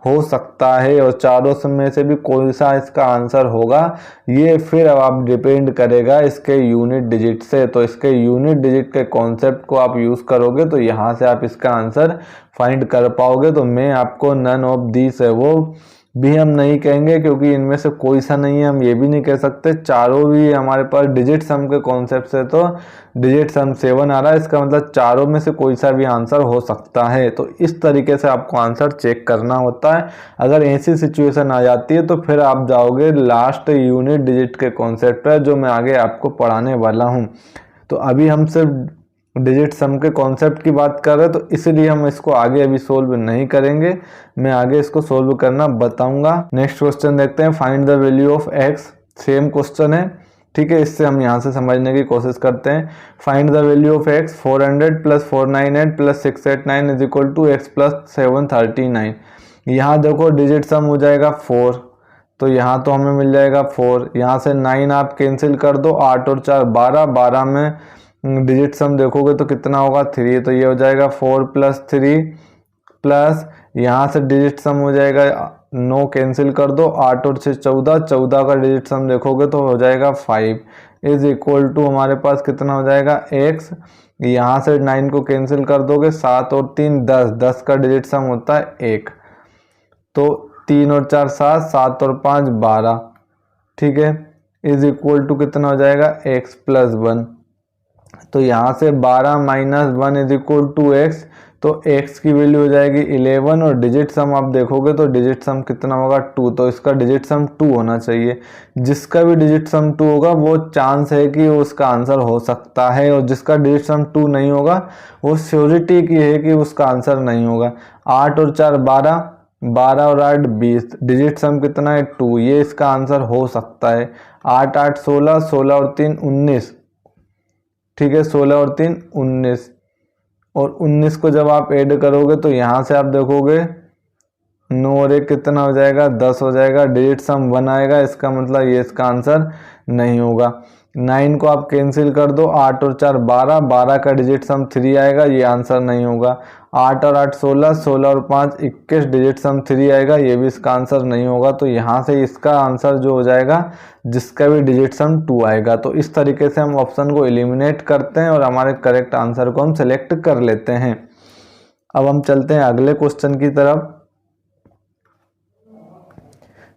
हो सकता है, और चारों में से भी कोई सा इसका आंसर होगा, ये फिर अब आप डिपेंड करेगा इसके यूनिट डिजिट से। तो इसके यूनिट डिजिट के कॉन्सेप्ट को आप यूज़ करोगे तो यहाँ से आप इसका आंसर फाइंड कर पाओगे। तो मैं आपको नन ऑफ दिस है वो भी हम नहीं कहेंगे, क्योंकि इनमें से कोई सा नहीं है, हम ये भी नहीं कह सकते। चारों भी हमारे पास डिजिट सम के कॉन्सेप्ट से, तो डिजिट सम 7 आ रहा है, इसका मतलब चारों में से कोई सा भी आंसर हो सकता है। तो इस तरीके से आपको आंसर चेक करना होता है। अगर ऐसी सिचुएशन आ जाती है तो फिर आप जाओगे लास्ट यूनिट डिजिट के कॉन्सेप्ट पर, जो मैं आगे आपको पढ़ाने वाला हूँ। तो अभी हम सिर्फ डिजिट सम के कॉन्सेप्ट की बात कर रहे हैं, तो इसलिए हम इसको आगे अभी सोल्व नहीं करेंगे, मैं आगे इसको सोल्व करना बताऊंगा। नेक्स्ट क्वेश्चन देखते हैं, find the value of x. Same question है, ठीक है, इससे हम यहाँ से समझने की कोशिश करते हैं। Find the value of X 400 plus 498 plus 689 is equal to X plus 739। यहाँ देखो डिजिट सम हो जाएगा 4, तो यहाँ तो हमें मिल जाएगा 4, यहाँ से 9 आप कैंसिल कर दो, 8 और 4 12, 12 में डिजिट सम देखोगे तो कितना होगा 3, तो ये हो जाएगा 4 प्लस 3 प्लस यहाँ से डिजिट सम हो जाएगा 9 कैंसिल कर दो, 8 और 6 14, 14 का डिजिट सम देखोगे तो हो जाएगा 5 इज इक्वल टू हमारे पास कितना हो जाएगा x। यहाँ से 9 को कैंसिल कर दोगे, 7 और 3 10, 10 का डिजिट सम होता है 1, तो 3 और 4 7, 7 और 5 12, ठीक है, इज इक्वल टू कितना हो जाएगा x प्लस 1। तो यहाँ से 12 minus 1 is equal to X, तो x की वैल्यू हो जाएगी 11, और डिजिट सम आप देखोगे तो डिजिट सम कितना होगा 2, तो इसका डिजिट सम 2 होना चाहिए। जिसका भी डिजिट सम 2 होगा वो चांस है कि उसका आंसर हो सकता है, और जिसका डिजिट सम 2 नहीं होगा वो श्योरिटी की है कि उसका आंसर नहीं होगा। 8 और 4 12, 12 और 8 20, डिजिट सम कितना है 2, ये इसका आंसर हो सकता है। 8 8 16, 16 और 3 19, ठीक है, 16 और 3 19, और 19 को जब आप ऐड करोगे तो यहाँ से आप देखोगे 9 और 1 कितना हो जाएगा 10 हो जाएगा, डिजिट सम 1 आएगा, इसका मतलब ये इसका आंसर नहीं होगा। 9 को आप कैंसिल कर दो, 8 और 4 12, 12 का डिजिट सम 3 आएगा, ये आंसर नहीं होगा। 8 और 8 16, 16 और 5 21, डिजिट सम 3 आएगा, ये भी इसका आंसर नहीं होगा। तो यहाँ से इसका आंसर जो हो जाएगा जिसका भी डिजिट सम 2 आएगा। तो इस तरीके से हम ऑप्शन को एलिमिनेट करते हैं और हमारे करेक्ट आंसर को हम सेलेक्ट कर लेते हैं। अब हम चलते हैं अगले क्वेश्चन की तरफ।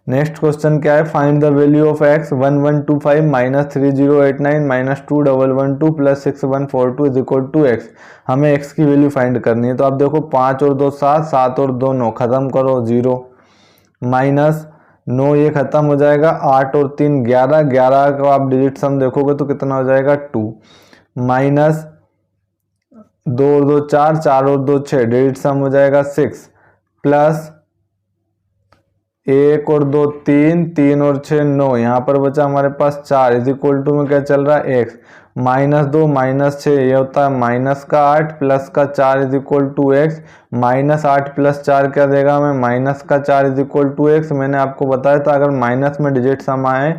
नेक्स्ट क्वेश्चन क्या है, find the value of X 1125 minus 3089 minus 2112 plus 6142 is equal to X. हमें एक्स की वैल्यू फाइंड करनी है। तो आप देखो 5 और 2 7, 7 और 2 9, खत्म करो 0, माइनस 9 ये खत्म हो जाएगा, 8 और 3 11, 11 का आप डिजिट सम देखोगे तो कितना हो जाएगा 2, माइनस 2 और 2 4, 4 और 2 6, डिजिट सम हो जाएगा 6, प्लस 1 और 2 3, 3 और 6 9, यहाँ पर बचा हमारे पास 4 इज इक्वल टू में क्या चल रहा है x, माइनस 2 माइनस 6 ये होता है माइनस का 8 प्लस का 4 is equal to X, minus 8 plus 4 क्या देगा हमें माइनस का 4 इज इक्वल टू एक्स। मैंने आपको बताया था अगर माइनस में डिजिट सम आए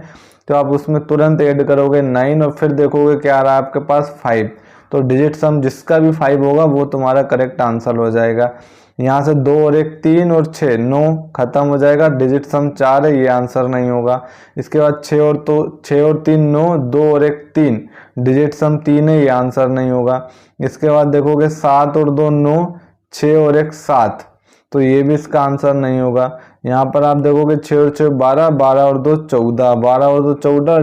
तो आप उसमें तुरंत ऐड करोगे 9 और फिर देखोगे क्या आ रहा है आपके पास 5, तो डिजिट सम जिसका भी 5 होगा वो तुम्हारा करेक्ट आंसर हो जाएगा। यहाँ से 2 और 1 3 और 6 9 खत्म हो जाएगा, डिजिट सम 4 है, ये आंसर नहीं होगा। इसके बाद 6 और 3 9, 2 और 1 3, डिजिट सम 3 है, ये आंसर नहीं होगा। इसके बाद देखोगे 7 और 2 9, 6 और 1 7, तो ये भी इसका आंसर नहीं होगा। यहाँ पर आप देखोगे 6 और 6 12, 12 और 2 14, 12 और 2 14,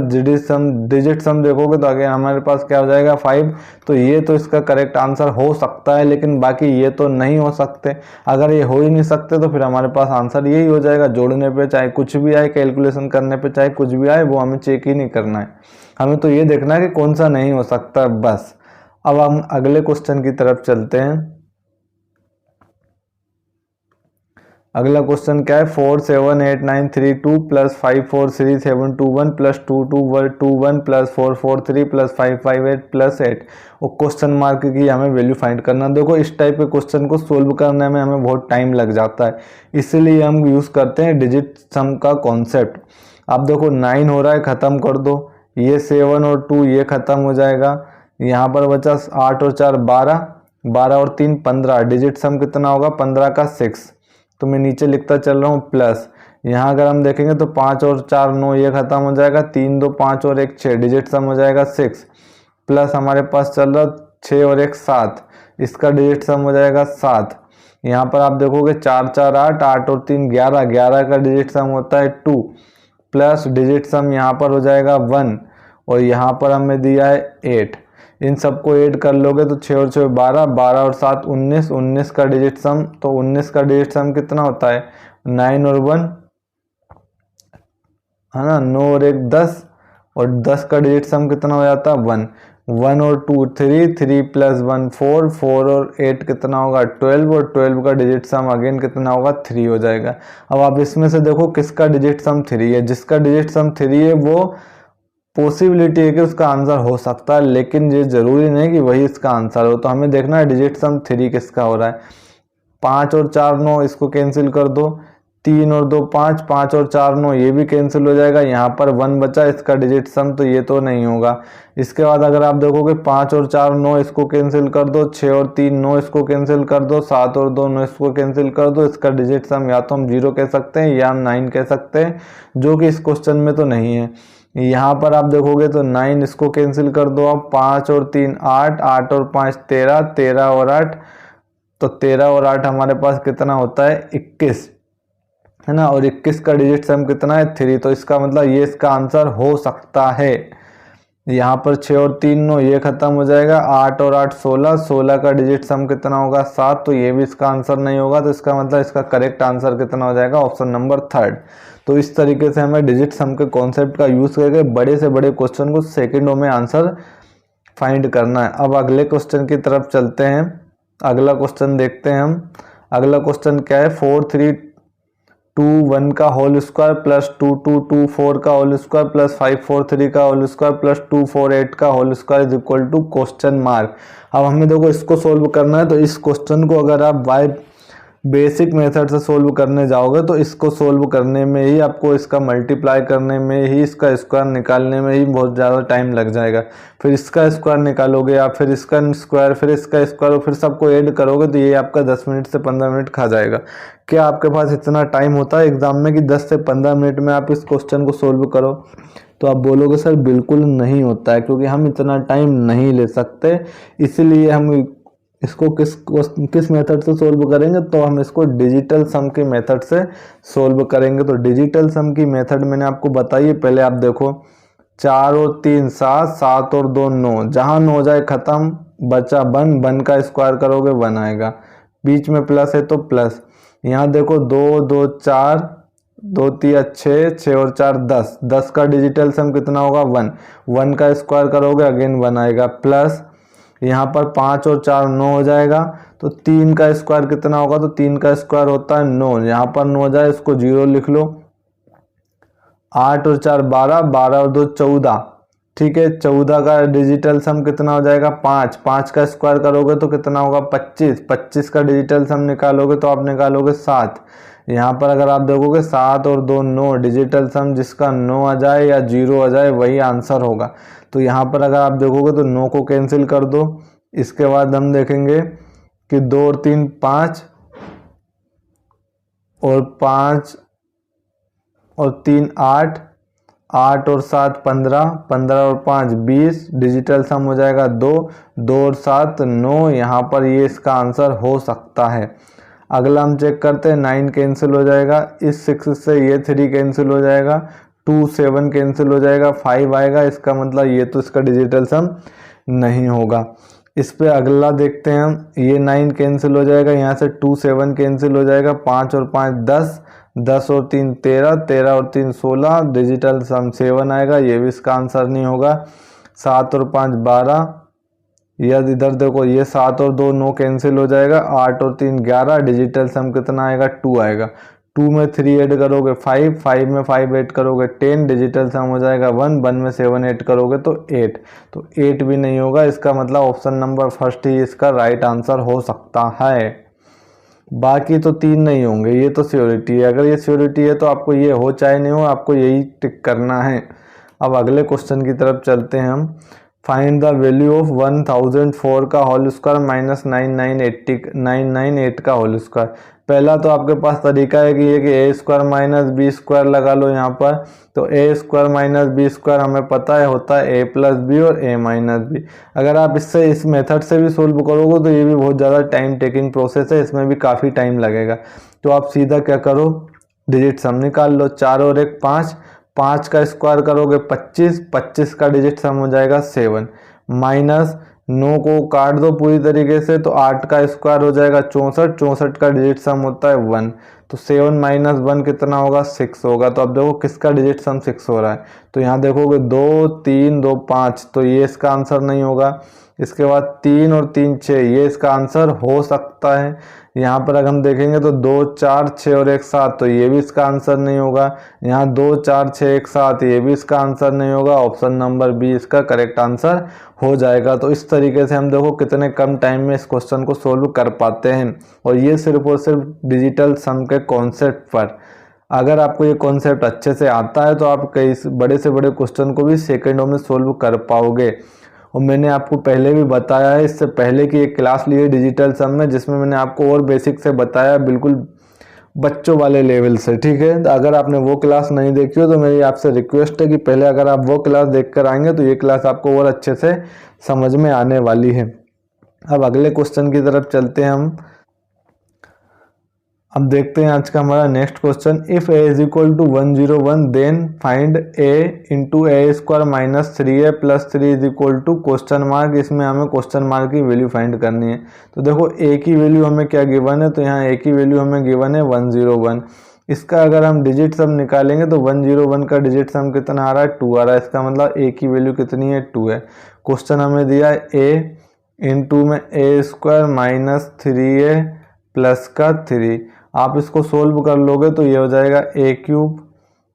डिजिट सम देखोगे तो आगे हमारे पास क्या हो जाएगा 5, तो ये तो इसका करेक्ट आंसर हो सकता है, लेकिन बाकी ये तो नहीं हो सकते। अगर ये हो ही नहीं सकते तो फिर हमारे पास आंसर यही हो जाएगा। जोड़ने पे चाहे कुछ भी आए, कैलकुलेशन करने पे चाहे कुछ भी आए, वो हमें चेक ही नहीं करना है, हमें तो ये देखना है कि कौन सा नहीं हो सकता बस। अब हम अगले क्वेश्चन की तरफ चलते हैं। अगला क्वेश्चन क्या है, 478932 plus 543721 plus 2221 plus 443 plus 558 plus 8 और क्वेश्चन मार्क की हमें वैल्यू फाइंड करना। देखो इस टाइप के क्वेश्चन को सोल्व करने में हमें बहुत टाइम लग जाता है, इसलिए हम यूज़ करते हैं डिजिट सम का कॉन्सेप्ट। अब देखो 9 हो रहा है, ख़त्म कर दो, ये 7 और 2 ये ख़त्म हो जाएगा, यहाँ पर बचा 8 और 4 12, 12 और 3 15, डिजिट सम कितना होगा 15 का 6। तो मैं नीचे लिखता चल रहा हूँ प्लस, यहाँ अगर हम देखेंगे तो 5 और 4 9 ये खत्म हो जाएगा, 3 2 5 और 1 6, डिजिट सम हो जाएगा 6, प्लस हमारे पास चल रहा 6 और 1 7, इसका डिजिट सम हो जाएगा 7। यहाँ पर आप देखोगे 4 4 8, 8 और 3 11, 11 का डिजिट सम होता है 2, प्लस डिजिट सम यहाँ पर हो जाएगा 1 और यहाँ पर हमें दिया है 8। इन सबको ऐड कर लोगे तो 6 और 6 12, 12 और 7 19, 19 का डिजिट सम, तो 19 का डिजिट सम कितना होता है 9 और 1 है ना, 9 और 1 10, और 10 का डिजिट सम कितना हो जाता है 1, 1 और 2 3, 3 प्लस 1 4, 4 और 8 कितना होगा 12, और 12 का डिजिट सम अगेन कितना होगा 3 हो जाएगा। अब आप इसमें से देखो किसका डिजिट सम 3 है, जिसका डिजिट सम 3 है वो पॉसिबिलिटी है कि उसका आंसर हो सकता है, लेकिन ये जरूरी नहीं कि वही इसका आंसर हो। तो हमें देखना है डिजिट सम 3 किसका हो रहा है। 5 और 4 9, इसको कैंसिल कर दो, 3 और 2 5, 5 और 4 9 ये भी कैंसिल हो जाएगा, यहाँ पर 1 बचा, इसका डिजिट सम तो ये तो नहीं होगा। इसके बाद अगर आप देखोगे 5 और 4 9 इसको कैंसिल कर दो, 6 और 3 9 इसको कैंसिल कर दो, 7 और 2 9 इसको कैंसिल कर दो, इसका डिजिट सम या तो हम 0 कह सकते हैं या हम 9 कह सकते हैं, जो कि इस क्वेश्चन में तो नहीं है। यहाँ पर आप देखोगे तो 9 इसको कैंसिल कर दो आप, 5 और 3 8, 8 और 5 13, 13 और 8, तो 13 और 8 हमारे पास कितना होता है 21 है ना, और 21 का डिजिट सम कितना है 3, तो इसका मतलब ये इसका आंसर हो सकता है। यहाँ पर 6 और 3 9 ये खत्म हो जाएगा, 8 और 8 16, 16 का डिजिट सम कितना होगा 7, तो ये भी इसका आंसर नहीं होगा। तो इसका मतलब इसका करेक्ट आंसर कितना हो जाएगा ऑप्शन नंबर 3। तो इस तरीके से हमें डिजिट सम के कॉन्सेप्ट का यूज करके बड़े से बड़े क्वेश्चन को सेकंडों में आंसर फाइंड करना है। अब अगले क्वेश्चन की तरफ चलते हैं, अगला क्वेश्चन देखते हैं हम। अगला क्वेश्चन क्या है, 4321 का होल स्क्वायर प्लस 2224 का होल स्क्वायर प्लस 543 का होल स्क्वायर प्लस 248 का whole square is equal to question mark. अब हमें देखो इसको सोल्व करना है, तो इस क्वेश्चन को अगर आप बाय बेसिक मेथड से सोल्व करने जाओगे तो इसको सोल्व करने में ही आपको इसका मल्टीप्लाई करने में ही, इसका स्क्वायर निकालने में ही बहुत ज़्यादा टाइम लग जाएगा। फिर इसका स्क्वायर निकालोगे आप, फिर इसका स्क्वायर, फिर इसका स्क्वायर, फिर सबको ऐड करोगे तो ये आपका 10 मिनट से 15 मिनट खा जाएगा। क्या आपके पास इतना टाइम होता है एग्जाम में कि 10 से 15 मिनट में आप इस क्वेश्चन को सोल्व करो? तो आप बोलोगे सर बिल्कुल नहीं होता है, क्योंकि हम इतना टाइम नहीं ले सकते। इसलिए हम इसको किस मेथड से सोल्व करेंगे, तो हम इसको डिजिटल सम के मेथड से सोल्व करेंगे। तो डिजिटल सम की मेथड मैंने आपको बताई है, पहले आप देखो 4 और 3 7, 7 और 2 9, जहाँ 9 जाए खत्म, बचा 1, 1 का स्क्वायर करोगे 1 आएगा, बीच में प्लस है तो प्लस। यहाँ देखो 2 2 4, 2 3 6, 6 और 4 10, 10 का डिजिटल सम कितना होगा 1, 1 का स्क्वायर करोगे अगेन 1 आएगा, प्लस यहाँ पर 5 और 4 9 हो जाएगा, तो 3 का स्क्वायर कितना होगा, तो 3 का स्क्वायर होता है 9, यहाँ पर 9 जाए इसको 0 लिख लो, 8 और 4 12, 12 और 2 14, ठीक है। 14 का डिजिटल सम कितना हो जाएगा 5, 5 का स्क्वायर करोगे तो कितना होगा 25, 25 का डिजिटल सम निकालोगे तो आप निकालोगे 7। यहाँ पर अगर आप देखोगे 7 और 2 9, डिजिटल सम जिसका 9 आ जाए या 0 आ जाए वही आंसर होगा। तो यहाँ पर अगर आप देखोगे तो 9 को कैंसिल कर दो। इसके बाद हम देखेंगे कि 2 और 3 5, और 5 और 3 8, 8 और 7 15, 15 और 5 20, डिजिटल सम हो जाएगा 2, 2 और 7 9, यहाँ पर ये इसका आंसर हो सकता है। अगला हम चेक करते हैं, 9 कैंसिल हो जाएगा, इस 6 से ये 3 कैंसिल हो जाएगा, 2 7 कैंसिल हो जाएगा, 5 आएगा, इसका मतलब ये तो इसका डिजिटल सम नहीं होगा। इस पे अगला देखते हैं हम, ये 9 कैंसिल हो जाएगा, यहाँ से 2 7 कैंसिल हो जाएगा, 5 और 5 10, 10 और 3 13, 13 और 3 16, डिजिटल सम 7 आएगा, ये भी इसका आंसर नहीं होगा। 7 और 5 12, या इधर देखो ये 7 और 2 9 कैंसिल हो जाएगा, 8 और 3 11, डिजिटल सम कितना आएगा 2 आएगा। 2 में 3 ऐड करोगे 5, 5 में 5 ऐड करोगे 10, डिजिटल सम हो जाएगा 1, 1 में 7 ऐड करोगे तो 8, तो 8 भी नहीं होगा। इसका मतलब ऑप्शन नंबर फर्स्ट ही इसका राइट आंसर हो सकता है। बाकी तो 3 नहीं होंगे, ये तो श्योरिटी है। अगर ये श्योरिटी है तो आपको ये हो चाहे नहीं हो, आपको यही टिक करना है। अब अगले क्वेश्चन की तरफ चलते हैं हम। फाइंड द वैल्यू ऑफ 1004 का होल स्क्वायर माइनस 998 का होल स्क्वायर। पहला तो आपके पास तरीका है कि ये कि ए स्क्वायर माइनस बी स्क्वायर लगा लो यहाँ पर। तो ए स्क्वायर माइनस बी स्क्वायर हमें पता है होता है ए प्लस बी और ए माइनस बी। अगर आप इससे इस मेथड से भी सोल्व करोगे तो ये भी बहुत ज़्यादा टाइम टेकिंग प्रोसेस है, इसमें भी काफ़ी टाइम लगेगा। तो आप सीधा क्या करो, डिजिट सम निकाल लो। 4 और 1 5, 5 का स्क्वायर करोगे 25, 25 का डिजिट सम हो जाएगा 7, माइनस 9 को काट दो पूरी तरीके से तो 8 का स्क्वायर हो जाएगा 64, 64 का डिजिट सम होता है 1, तो 7 माइनस 1 कितना होगा 6 होगा। तो अब देखो किसका डिजिट सम 6 हो रहा है, तो यहाँ देखोगे 2 3 2 5, तो ये इसका आंसर नहीं होगा। इसके बाद 3 और 3 6, ये इसका आंसर हो सकता है। यहाँ पर अगर हम देखेंगे तो 2 4 6 और 1 7, तो ये भी इसका आंसर नहीं होगा। यहाँ 2 4 6 1 7, ये भी इसका आंसर नहीं होगा। ऑप्शन नंबर बी इसका करेक्ट आंसर हो जाएगा। तो इस तरीके से हम देखो कितने कम टाइम में इस क्वेश्चन को सोल्व कर पाते हैं, और ये सिर्फ और सिर्फ डिजिटल सम के कॉन्सेप्ट पर। अगर आपको ये कॉन्सेप्ट अच्छे से आता है तो आप कई बड़े से बड़े क्वेश्चन को भी सेकेंडों में सोल्व कर पाओगे। और मैंने आपको पहले भी बताया है, इससे पहले की एक क्लास ली है डिजिटल सम में, जिसमें मैंने आपको और बेसिक से बताया, बिल्कुल बच्चों वाले लेवल से। ठीक है, अगर आपने वो क्लास नहीं देखी हो तो मेरी आपसे रिक्वेस्ट है कि पहले अगर आप वो क्लास देख कर आएंगे तो ये क्लास आपको और अच्छे से समझ में आने वाली है। अब अगले क्वेश्चन की तरफ चलते हैं हम। अब देखते हैं आज का हमारा next question. If A is equal to 101 then find A into A square minus 3a plus 3 is equal to question mark. इसमें हमें क्वेश्चन मार्क की वैल्यू फाइंड करनी है। तो देखो ए की वैल्यू हमें क्या गिवन है, तो यहाँ ए की वैल्यू हमें गिवन है 101। इसका अगर हम डिजिट सम निकालेंगे तो 101 का डिजिट सम कितना आ रहा है 2 आ रहा है। इसका मतलब ए की वैल्यू कितनी है 2 है। क्वेश्चन हमें दिया है ए इंटू में ए स्क्वायर माइनस 3a प्लस का 3। आप इसको सोल्व कर लोगे तो ये हो जाएगा a cube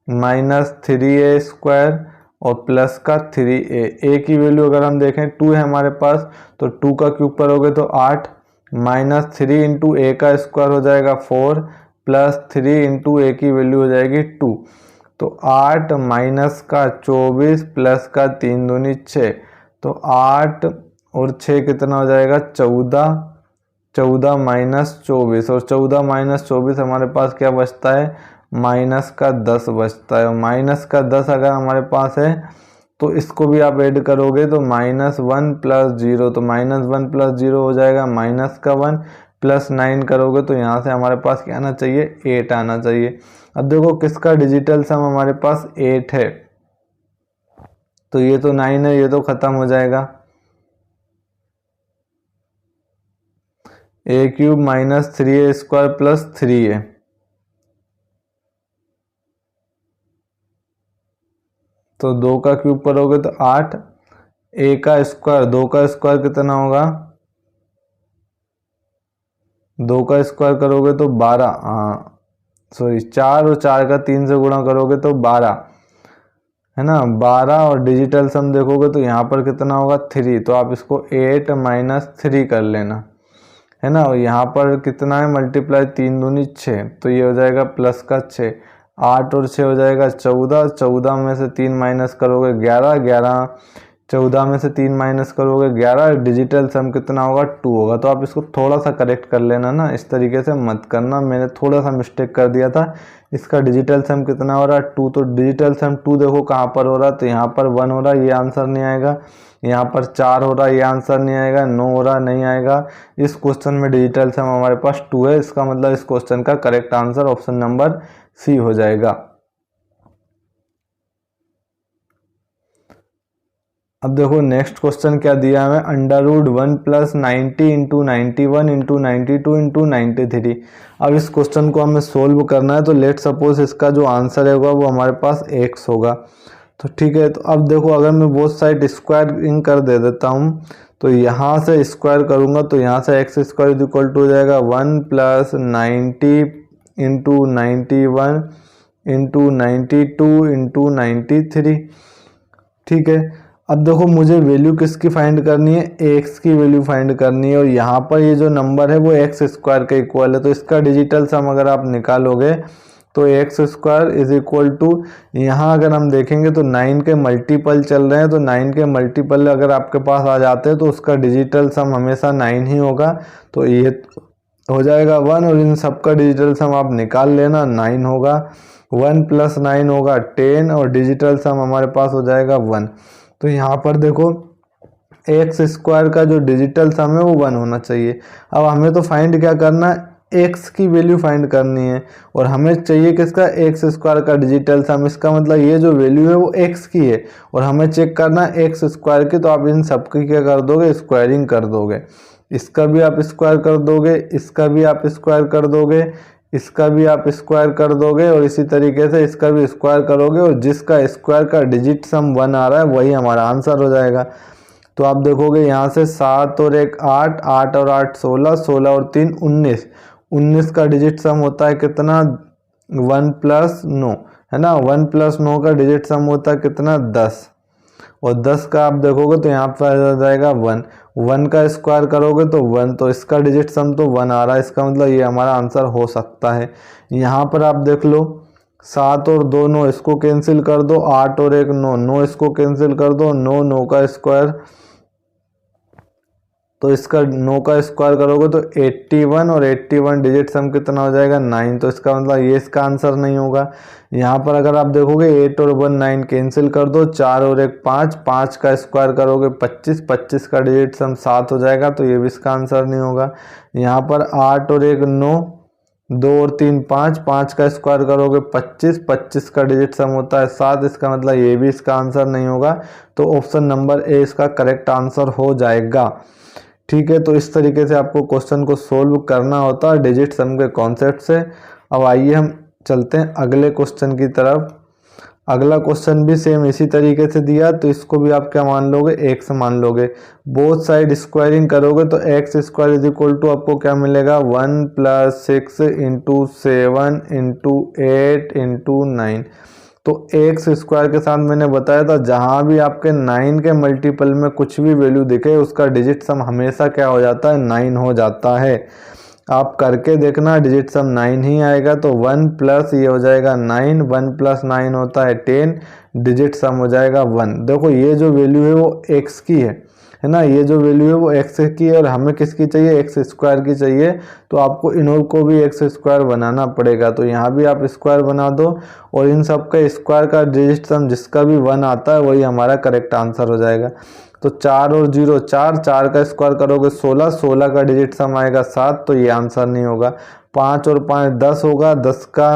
minus 3a square और प्लस का 3a। ए की वैल्यू अगर हम देखें 2 है हमारे पास, तो 2 का क्यूब करोगे तो 8, माइनस 3 इंटू ए का स्क्वायर हो जाएगा 4, प्लस 3 इंटू ए की वैल्यू हो जाएगी 2। तो 8 माइनस का 24 प्लस का 3 दूनी 6, तो 8 और 6 कितना हो जाएगा 14, 14 माइनस 24, और 14 माइनस 24 हमारे पास क्या बचता है माइनस का 10 बचता है। और माइनस का 10 अगर हमारे पास है तो इसको भी आप ऐड करोगे तो -1 प्लस 0, तो -1 प्लस 0 हो जाएगा माइनस का 1, प्लस 9 करोगे तो यहाँ से हमारे पास क्या आना चाहिए 8 आना चाहिए। अब देखो किसका डिजिटल सम हमारे पास 8 है, तो ये तो 9 है, ये तो खत्म हो जाएगा। A cube minus 3a square plus 3a, तो 2 का क्यूब करोगे तो 8, ए का स्क्वायर 2 का स्क्वायर कितना होगा, 2 का स्क्वायर करोगे तो 12, सॉरी 4 और 4 का 3 से गुणा करोगे तो 12 है ना, 12। और डिजिटल सम देखोगे तो यहाँ पर कितना होगा 3, तो आप इसको 8 माइनस 3 कर लेना है ना। और यहाँ पर कितना है मल्टीप्लाई 3 दूनी 6, तो ये हो जाएगा प्लस का 6, 8 और 6 हो जाएगा 14, 14 में से 3 माइनस करोगे 11, 11 14 में से 3 माइनस करोगे 11, डिजिटल सम कितना होगा 2 होगा। तो आप इसको थोड़ा सा करेक्ट कर लेना ना, इस तरीके से मत करना, मैंने थोड़ा सा मिस्टेक कर दिया था। इसका डिजिटल सम कितना हो रहा है 2, तो डिजिटल सम 2 देखो कहाँ पर हो रहा है, तो यहाँ पर 1 हो रहा है, ये आंसर नहीं आएगा। यहाँ पर 4 हो रहा है, ये आंसर नहीं आएगा। 9 हो रहा नहीं आएगा। इस क्वेश्चन में डिजिटल सम हमारे पास 2 है, इसका मतलब इस क्वेश्चन का correct answer option number C हो जाएगा। अब देखो नेक्स्ट क्वेश्चन क्या दिया है हमें, √1 प्लस 90 इंटू 91 इंटू 92 इंटू 93। अब इस क्वेश्चन को हमें सोल्व करना है, तो लेट सपोज इसका जो आंसर होगा वो हमारे पास x होगा। तो ठीक है, तो अब देखो अगर मैं बोथ साइड स्क्वायरिंग कर दे देता हूँ तो यहाँ से स्क्वायर करूँगा तो यहाँ से एक्स स्क्वायर इक्वल टू हो जाएगा 1 प्लस 90 इंटू 91 इंटू 92 इंटू 93। ठीक है, अब देखो मुझे वैल्यू किसकी फाइंड करनी है, एक्स की वैल्यू फाइंड करनी है, और यहाँ पर ये जो नंबर है वो एक्स स्क्वायर के इक्वल है। तो इसका डिजिटल सम अगर आप निकालोगे तो X square is equal to, यहाँ अगर हम देखेंगे तो 9 के मल्टीपल चल रहे हैं, तो 9 के मल्टीपल अगर आपके पास आ जाते हैं तो उसका डिजिटल सम हमेशा 9 ही होगा। तो ये हो जाएगा 1, और इन सबका डिजिटल सम आप निकाल लेना, 9 होगा, 1 प्लस 9 होगा 10, और डिजिटल सम हमारे पास हो जाएगा 1। तो यहाँ पर देखो एक्स स्क्वायर का जो डिजिटल सम है वो 1 होना चाहिए। अब हमें तो फाइंड क्या करना है, एक्स की वैल्यू फाइंड करनी है, और हमें चाहिए किसका, एक्स स्क्वायर का डिजिटल सम। इसका मतलब ये जो वैल्यू है वो एक्स की है, और हमें चेक करना है एक्स स्क्वायर की। तो आप इन सबकी क्या कर दोगे, स्क्वायरिंग कर दोगे। इसका भी आप स्क्वायर कर दोगे, इसका भी आप स्क्वायर कर दोगे, इसका भी आप स्क्वायर कर दोगे, और इसी तरीके से इसका भी स्क्वायर करोगे, और जिसका स्क्वायर का डिजिट सम 1 आ रहा है वही हमारा आंसर हो जाएगा। तो आप देखोगे यहाँ से 7 और 1 8, 8 और 8 16, 16 और 3 19, 19 का डिजिट सम होता है कितना, 1 प्लस 9, है ना। 1 प्लस 9 का डिजिट सम होता है कितना, 10, और 10 का आप देखोगे तो यहाँ पर आ जाएगा 1, 1 का स्क्वायर करोगे तो 1, तो इसका डिजिट सम तो 1 आ रहा है। इसका मतलब ये हमारा आंसर हो सकता है। यहाँ पर आप देख लो 7 और 2 9, इसको कैंसिल कर दो, 8 और 1 9, 9 इसको कैंसिल कर दो, 9 9 का स्क्वायर, तो इसका 9 का स्क्वायर करोगे तो 81, और 81 डिजिट सम कितना हो जाएगा, 9। तो इसका मतलब ये इसका आंसर नहीं होगा। यहाँ पर अगर आप देखोगे 8 और 1 9 कैंसिल कर दो, 4 और 1 5, 5 का स्क्वायर करोगे 25, 25 का डिजिट सम 7 हो जाएगा, तो ये भी इसका आंसर नहीं होगा। यहाँ पर 8 और 1 9, 2 और 3 5, 5 का स्क्वायर करोगे 25, 25 का डिजिट सम होता है 7, इसका मतलब ये भी इसका आंसर नहीं होगा। तो ऑप्शन नंबर ए इसका करेक्ट आंसर हो जाएगा। ठीक है, तो इस तरीके से आपको क्वेश्चन को सोल्व करना होता है डिजिट सम के कॉन्सेप्ट से। अब आइए हम चलते हैं अगले क्वेश्चन की तरफ। अगला क्वेश्चन भी सेम इसी तरीके से दिया, तो इसको भी आप क्या मान लोगे, एक्स मान लोगे। बोथ साइड स्क्वायरिंग करोगे तो X square is equal to आपको क्या मिलेगा, 1 प्लस 6 इंटू 7 इंटू 8 इंटू 9। तो एक्स स्क्वायर के साथ मैंने बताया था जहां भी आपके 9 के मल्टीपल में कुछ भी वैल्यू दिखे उसका डिजिट सम हमेशा क्या हो जाता है, 9 हो जाता है। आप करके देखना, डिजिट सम 9 ही आएगा। तो 1 प्लस ये हो जाएगा 9, 1 प्लस 9 होता है 10, डिजिट सम हो जाएगा 1। देखो ये जो वैल्यू है वो एक्स की है ना, ये जो वैल्यू है वो एक्स की है, और हमें किसकी चाहिए, एक्स स्क्वायर की चाहिए। तो आपको इन्हों को भी एक्स स्क्वायर बनाना पड़ेगा। तो यहाँ भी आप स्क्वायर बना दो, और इन सब का स्क्वायर का डिजिट सम जिसका भी 1 आता है वही हमारा करेक्ट आंसर हो जाएगा। तो 4 और 0 4, 4 का स्क्वायर करोगे 16, 16 का डिजिट सम आएगा 7, तो ये आंसर नहीं होगा। 5 और 5 10 होगा, 10 का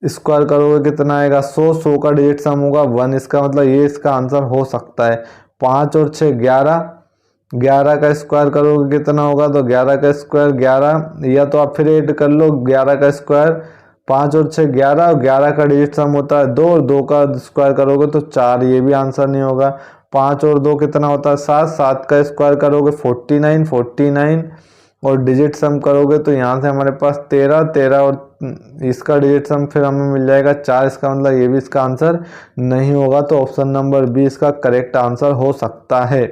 स्क्वायर करोगे कितना आएगा, 100, 100 का डिजिट सम होगा 1, इसका मतलब ये इसका आंसर हो सकता है। 5 और 6 11, 11 का स्क्वायर करोगे कितना होगा, तो 11 का स्क्वायर 11, या तो आप फिर ऐड कर लो 11 का स्क्वायर, 5 और 6 11, और 11 का डिजिट सम होता है 2, और 2 का स्क्वायर करोगे तो 4, ये भी आंसर नहीं होगा। 5 और 2 कितना होता है 7, 7 का स्क्वायर करोगे 49, 49, और डिजिट सम करोगे तो यहाँ से हमारे पास 13, 13, और इसका डिजिट सम फिर हमें मिल जाएगा 4, इसका मतलब ये भी इसका आंसर नहीं होगा। तो ऑप्शन नंबर बी इसका करेक्ट आंसर हो सकता है।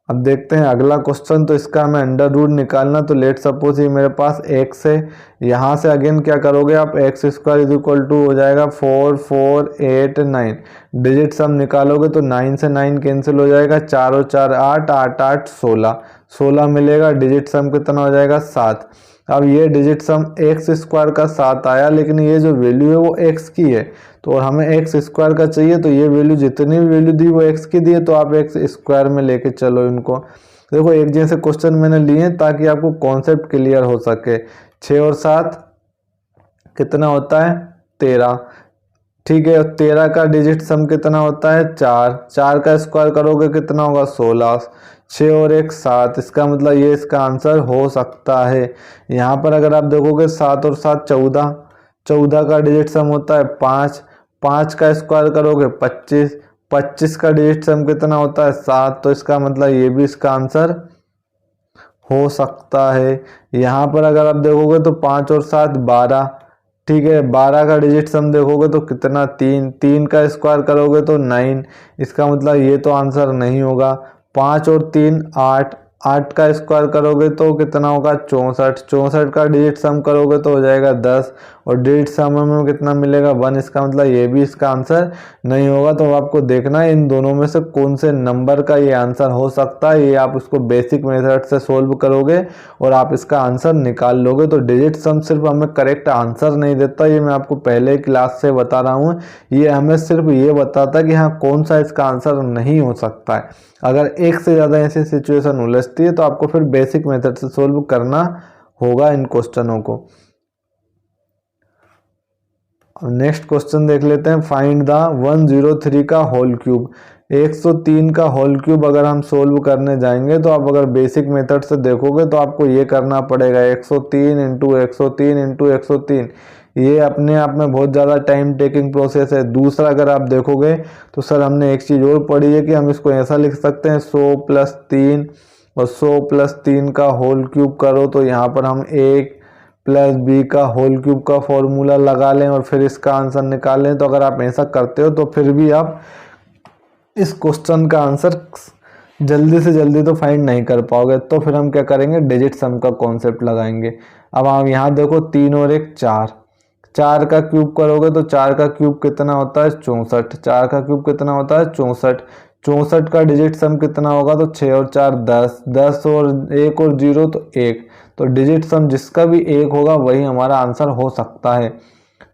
अब देखते हैं अगला क्वेश्चन। तो इसका हमें अंडर रूट निकालना, तो लेट सपोज ये मेरे पास x है, यहाँ से अगेन क्या करोगे आप, X square is equal to हो जाएगा 4, 4, 8, 9, डिजिट सम निकालोगे तो 9 से 9 कैंसिल हो जाएगा, 4 और 4 8, 8 8 16, 16 मिलेगा, डिजिट सम कितना हो जाएगा 7। अब ये डिजिट सम एक्स स्क्वायर का 7 आया, लेकिन ये जो वैल्यू है वो एक्स की है, तो और हमें एक्स स्क्वायर का चाहिए, तो ये वैल्यू जितनी भी वैल्यू दी वो एक्स की दी है, तो आप एक्स स्क्वायर में लेके चलो इनको। देखो एक जैसे क्वेश्चन मैंने लिए ताकि आपको कॉन्सेप्ट क्लियर हो सके। 6 और 7 कितना होता है 13, ठीक है। 13 का डिजिट सम कितना होता है 4, 4 का स्क्वायर करोगे कितना होगा 16, 6 और 1 7, इसका मतलब ये इसका आंसर हो सकता है। यहाँ पर अगर आप देखोगे 7 और 7 14, 14 का डिजिट सम होता है 5, 5 का स्क्वायर करोगे 25, 25 का डिजिट सम कितना होता है 7, तो इसका मतलब ये भी इसका आंसर हो सकता है। यहाँ पर अगर आप देखोगे तो 5 और 7 12, ठीक है। 12 का डिजिट सम देखोगे तो कितना 3, 3 का स्क्वायर करोगे तो 9, इसका मतलब ये तो आंसर नहीं होगा। 5 और 3 8, 8 का स्क्वायर करोगे तो कितना होगा 64, 64 का डिजिट सम करोगे तो हो जाएगा 10, और डिजिट सम में कितना मिलेगा 1, इसका मतलब ये भी इसका आंसर नहीं होगा। तो आपको देखना है इन दोनों में से कौन से नंबर का ये आंसर हो सकता है। ये आप उसको बेसिक मेथड से सोल्व करोगे और आप इसका आंसर निकाल लोगे। तो डिजिट सम सिर्फ हमें करेक्ट आंसर नहीं देता, ये मैं आपको पहले क्लास से बता रहा हूँ, ये हमें सिर्फ ये बताता है कि हाँ कौन सा इसका आंसर नहीं हो सकता है। अगर एक से ज़्यादा ऐसी सिचुएशन उलझती है तो आपको फिर बेसिक मेथड से सोल्व करना होगा इन क्वेश्चनों को। नेक्स्ट क्वेश्चन देख लेते हैं। फाइंड द 103 का होल क्यूब। 103 का होल क्यूब अगर हम सोल्व करने जाएंगे तो आप अगर बेसिक मेथड से देखोगे तो आपको ये करना पड़ेगा 103 इंटू 103 इंटू 103। ये अपने आप में बहुत ज़्यादा टाइम टेकिंग प्रोसेस है। दूसरा अगर आप देखोगे तो सर हमने एक चीज़ और पढ़ी है कि हम इसको ऐसा लिख सकते हैं 100 प्लस 3 और 100 प्लस 3 का होल क्यूब करो, तो यहाँ पर हम 1 प्लस बी का होल क्यूब का फॉर्मूला लगा लें और फिर इसका आंसर निकाल लें। तो अगर आप ऐसा करते हो तो फिर भी आप इस क्वेश्चन का आंसर जल्दी से जल्दी तो फाइंड नहीं कर पाओगे। तो फिर हम क्या करेंगे, डिजिट सम का कॉन्सेप्ट लगाएंगे। अब आप यहाँ देखो 3 और 1 4, 4 का क्यूब करोगे तो 4 का क्यूब कितना होता है 64, 4 का क्यूब कितना होता है 64, 64 का डिजिट सम कितना होगा तो 6 और 4 10, 10 और 1 और 0 तो 1, तो डिजिट सम जिसका भी 1 होगा वही हमारा आंसर हो सकता है।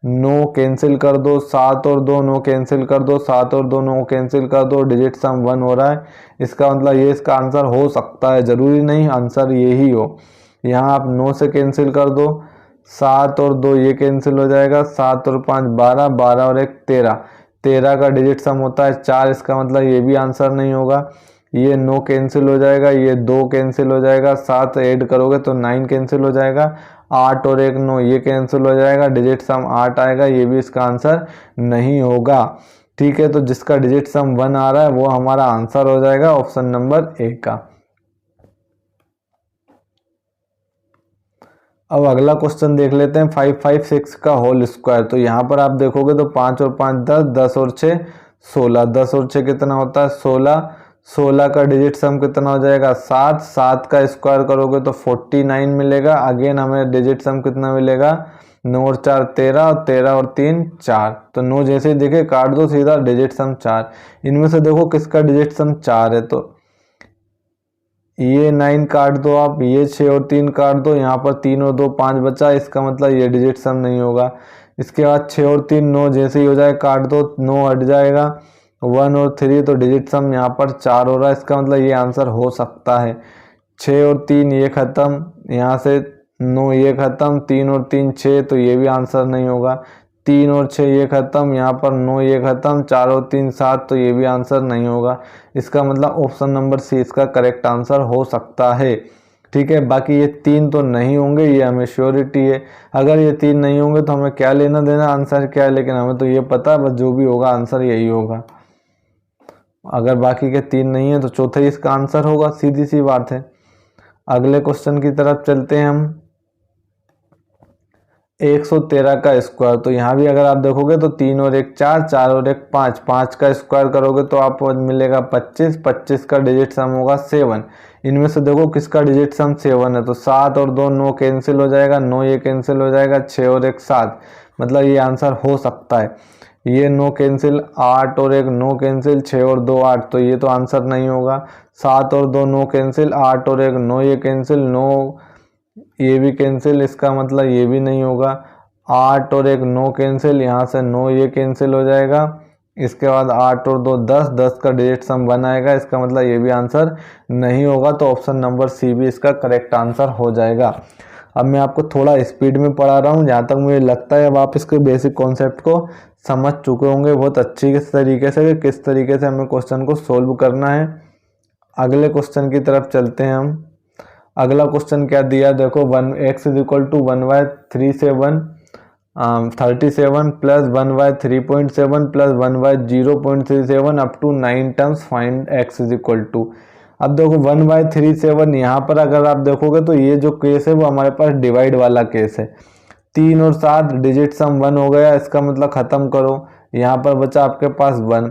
9 कैंसिल कर दो, 7 और 2 9 कैंसिल कर दो, 7 और 2 9 कैंसिल कर दो, डिजिट सम 1 हो रहा है। इसका मतलब ये इसका आंसर हो सकता है, जरूरी नहीं आंसर यही हो। यहाँ आप 9 से कैंसिल कर दो, 7 और 2 ये कैंसिल हो जाएगा, 7 और 5 12, 12 और 1 13, 13 का डिजिट सम होता है 4, इसका मतलब ये भी आंसर नहीं होगा। ये 9 कैंसिल हो जाएगा, ये 2 कैंसिल हो जाएगा, 7 ऐड करोगे तो 9 कैंसिल हो जाएगा, 8 और 1 9 ये कैंसिल हो जाएगा, डिजिट सम 8 आएगा, ये भी इसका आंसर नहीं होगा। ठीक है, तो जिसका डिजिट सम 1 आ रहा है वो हमारा आंसर हो जाएगा ऑप्शन नंबर ए का। अब अगला क्वेश्चन देख लेते हैं 556 का होल स्क्वायर। तो यहाँ पर आप देखोगे तो 5 और 5 10, 10 और 6 16, 10 और 6 कितना होता है 16, 16 का डिजिट सम कितना हो जाएगा 7, 7 का स्क्वायर करोगे तो 49 मिलेगा। अगेन हमें डिजिट सम कितना मिलेगा 9 और 4 13, और 13 और 3 4, तो 9 जैसे ही देखे काट दो सीधा डिजिट सम 4। इनमें से देखो किसका डिजिट सम 4 है, तो ये 9 काट दो आप, ये 6 और 3 काट दो, यहाँ पर 3 और 2 5 बचा, इसका मतलब ये डिजिट सम नहीं होगा। इसके बाद 6 और 3 9 जैसे ही हो जाए काट दो, 9 हट जाएगा, 1 और 3 तो डिजिट सम यहाँ पर 4 हो रहा है, इसका मतलब ये आंसर हो सकता है। 6 और 3 ये खत्म, यहाँ से 9 ये खत्म, 3 और 3 6, तो ये भी आंसर नहीं होगा। 3 और 6 ये खत्म, यहाँ पर 9 ये खत्म, 4 और 3 7, तो ये भी आंसर नहीं होगा। इसका मतलब ऑप्शन नंबर सी इसका करेक्ट आंसर हो सकता है। ठीक है, बाकी ये 3 तो नहीं होंगे, ये हमें श्योरिटी है। अगर ये 3 नहीं होंगे तो हमें क्या लेना देना आंसर क्या है, लेकिन हमें तो ये पता है बस जो भी होगा आंसर यही होगा। अगर बाकी के 3 नहीं है तो चौथा ही इसका आंसर होगा, सीधी सी बात है। अगले क्वेश्चन की तरफ चलते हैं हम। 113 का स्क्वायर। तो यहाँ भी अगर आप देखोगे तो 3 और 1 4, 4 और 1 5, 5 का स्क्वायर करोगे तो आपको मिलेगा 25, 25 का डिजिट सम होगा 7। इनमें से देखो किसका डिजिट सम 7 है, तो 7 और 2 9 कैंसिल हो जाएगा, 9 ये कैंसिल हो जाएगा, 6 और 1 7, मतलब ये आंसर हो सकता है। ये 9 कैंसिल, 8 और 1 9 कैंसिल, 6 और 2 8, तो ये तो आंसर नहीं होगा। 7 और 2 9 कैंसिल, 8 और 1 9 ये कैंसिल, 9 ये भी कैंसिल, इसका मतलब ये भी नहीं होगा। 8 और 1 9 कैंसिल, यहाँ से 9 ये कैंसिल हो जाएगा। इसके बाद 8 और 2 10, 10 का डिजिट सम 1 आएगा, इसका मतलब ये भी आंसर नहीं होगा। तो ऑप्शन नंबर सी भी इसका करेक्ट आंसर हो जाएगा। अब मैं आपको थोड़ा स्पीड में पढ़ा रहा हूँ, जहाँ तक मुझे लगता है अब आप इसके बेसिक कॉन्सेप्ट को समझ चुके होंगे बहुत अच्छी तरीके से कि किस तरीके से हमें क्वेश्चन को सोल्व करना है। अगले क्वेश्चन की तरफ चलते हैं हम। अगला क्वेश्चन क्या दिया देखो, 1 x = 1/3 से 1, 37 plus 1/3.7 plus 1/0.37 up to 9 terms, find x is equal to. अब देखो 1/37 यहाँ पर अगर आप देखोगे तो ये जो केस है वो हमारे पास डिवाइड वाला केस है। 3 और 7 डिजिट सम 1 हो गया, इसका मतलब खत्म करो, यहाँ पर बचा आपके पास 1।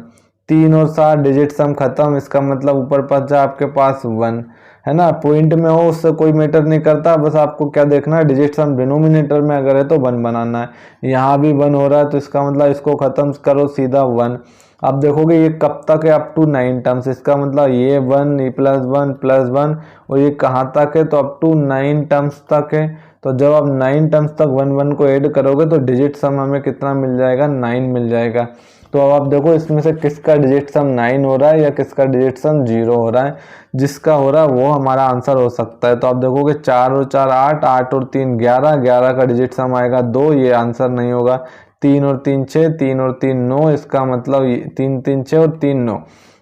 3 और 7 डिजिट सम खत्म, इसका मतलब ऊपर बचा आपके पास 1, है ना। पॉइंट में हो उससे कोई मैटर नहीं करता, बस आपको क्या देखना है, डिजिट सम डिनोमिनेटर में अगर है तो 1 बनाना है। यहाँ भी 1 हो रहा है तो इसका मतलब इसको खत्म करो सीधा 1। अब देखोगे ये कब तक है, अप टू 9 टर्म्स, इसका मतलब ये 1 ये +1 और ये कहाँ तक है, तो अप टू 9 टर्म्स तक है। तो जब आप 9 टर्म्स तक 1 को ऐड करोगे तो डिजिट सम हमें कितना मिल जाएगा, 9 मिल जाएगा। तो अब आप देखो इसमें से किसका डिजिट सम 9 हो रहा है या किसका डिजिट सम 0 हो रहा है। जिसका हो रहा है वो हमारा आंसर हो सकता है। तो आप देखोगे 4 और 4 8, 8 और 3 11, 11 का डिजिट सम आएगा 2, ये आंसर नहीं होगा। 3 और 3 6, 3 और 3 9, इसका मतलब 3 3 6 और 3 9,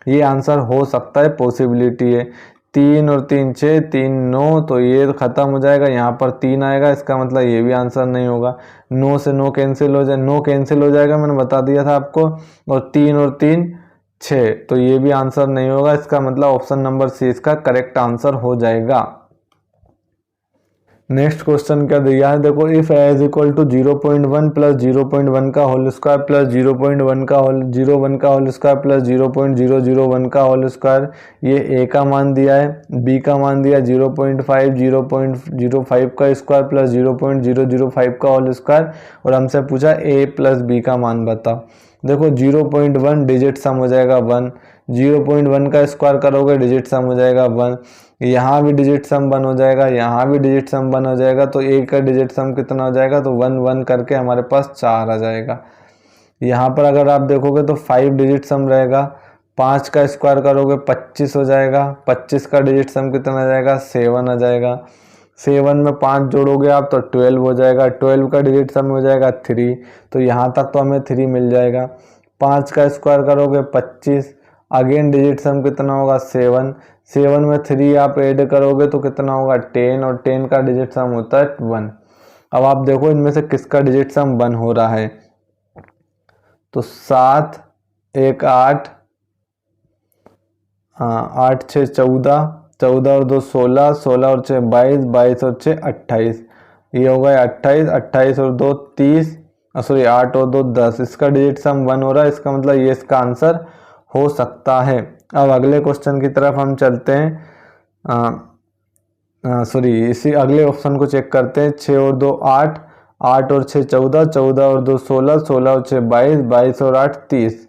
ये आंसर हो सकता है, पॉसिबिलिटी है। 3 और 3 6, 3 9, तो ये खत्म हो जाएगा, यहाँ पर 3 आएगा, इसका मतलब ये भी आंसर नहीं होगा। 9 से 9 कैंसिल हो जाए, 9 कैंसिल हो जाएगा, मैंने बता दिया था आपको। और 3 6, तो ये भी आंसर नहीं होगा, इसका मतलब ऑप्शन नंबर सी इसका करेक्ट आंसर हो जाएगा। नेक्स्ट क्वेश्चन क्या दिया है, देखो if A is equal to 0.1 plus 0.1 का होल स्क्वायर प्लस 0.1 का होल 0.1 का होल स्क्वायर प्लस 0.001 का होल स्क्वायर, ये ए का मान दिया है, बी का मान दिया 0.5 0.05 का स्क्वायर प्लस 0.005 का होल स्क्वायर, और हमसे पूछा ए प्लस बी का मान बताओ। देखो 0.1 डिजिट सम हो जाएगा 1, 0.1 का स्क्वायर करोगे डिजिट सम हो जाएगा 1, यहाँ भी डिजिट सम 1 हो जाएगा, यहाँ भी डिजिट सम 1 हो जाएगा, तो ए का डिजिट सम कितना हो जाएगा, तो 1 1 करके हमारे पास 4 आ जाएगा। यहाँ पर अगर आप देखोगे तो 5 डिजिट सम रहेगा, 5 का स्क्वायर करोगे 25 हो जाएगा, 25 का डिजिट सम कितना आ जाएगा, 7 आ जाएगा। 7 में 5 जोड़ोगे आप तो 12 हो जाएगा, 12 का डिजिट सम हो जाएगा 3, तो यहाँ तक तो हमें 3 मिल जाएगा। 5 का स्क्वायर करोगे 25, अगेन डिजिट सम कितना होगा 7, 7 में 3 आप ऐड करोगे तो कितना होगा 10, और 10 का डिजिट सम होता है 1। अब आप देखो इनमें से किसका डिजिट सम 1 हो रहा है, तो 7 1 8, 8 6 14, 14 और 2 16, 16 और 6 22, 22 और 6 28, ये हो गया 28, 28 और 2 30, सॉरी 8 और 2 10, इसका डिजिट सम 1 हो रहा है, इसका मतलब ये इसका आंसर हो सकता है। अब अगले क्वेश्चन की तरफ हम चलते हैं, सॉरी इसी अगले ऑप्शन को चेक करते हैं। 6 और 2 8, 8 और 6 14, 14 और 2 16, 16 और 6 22, 22 और 8 30,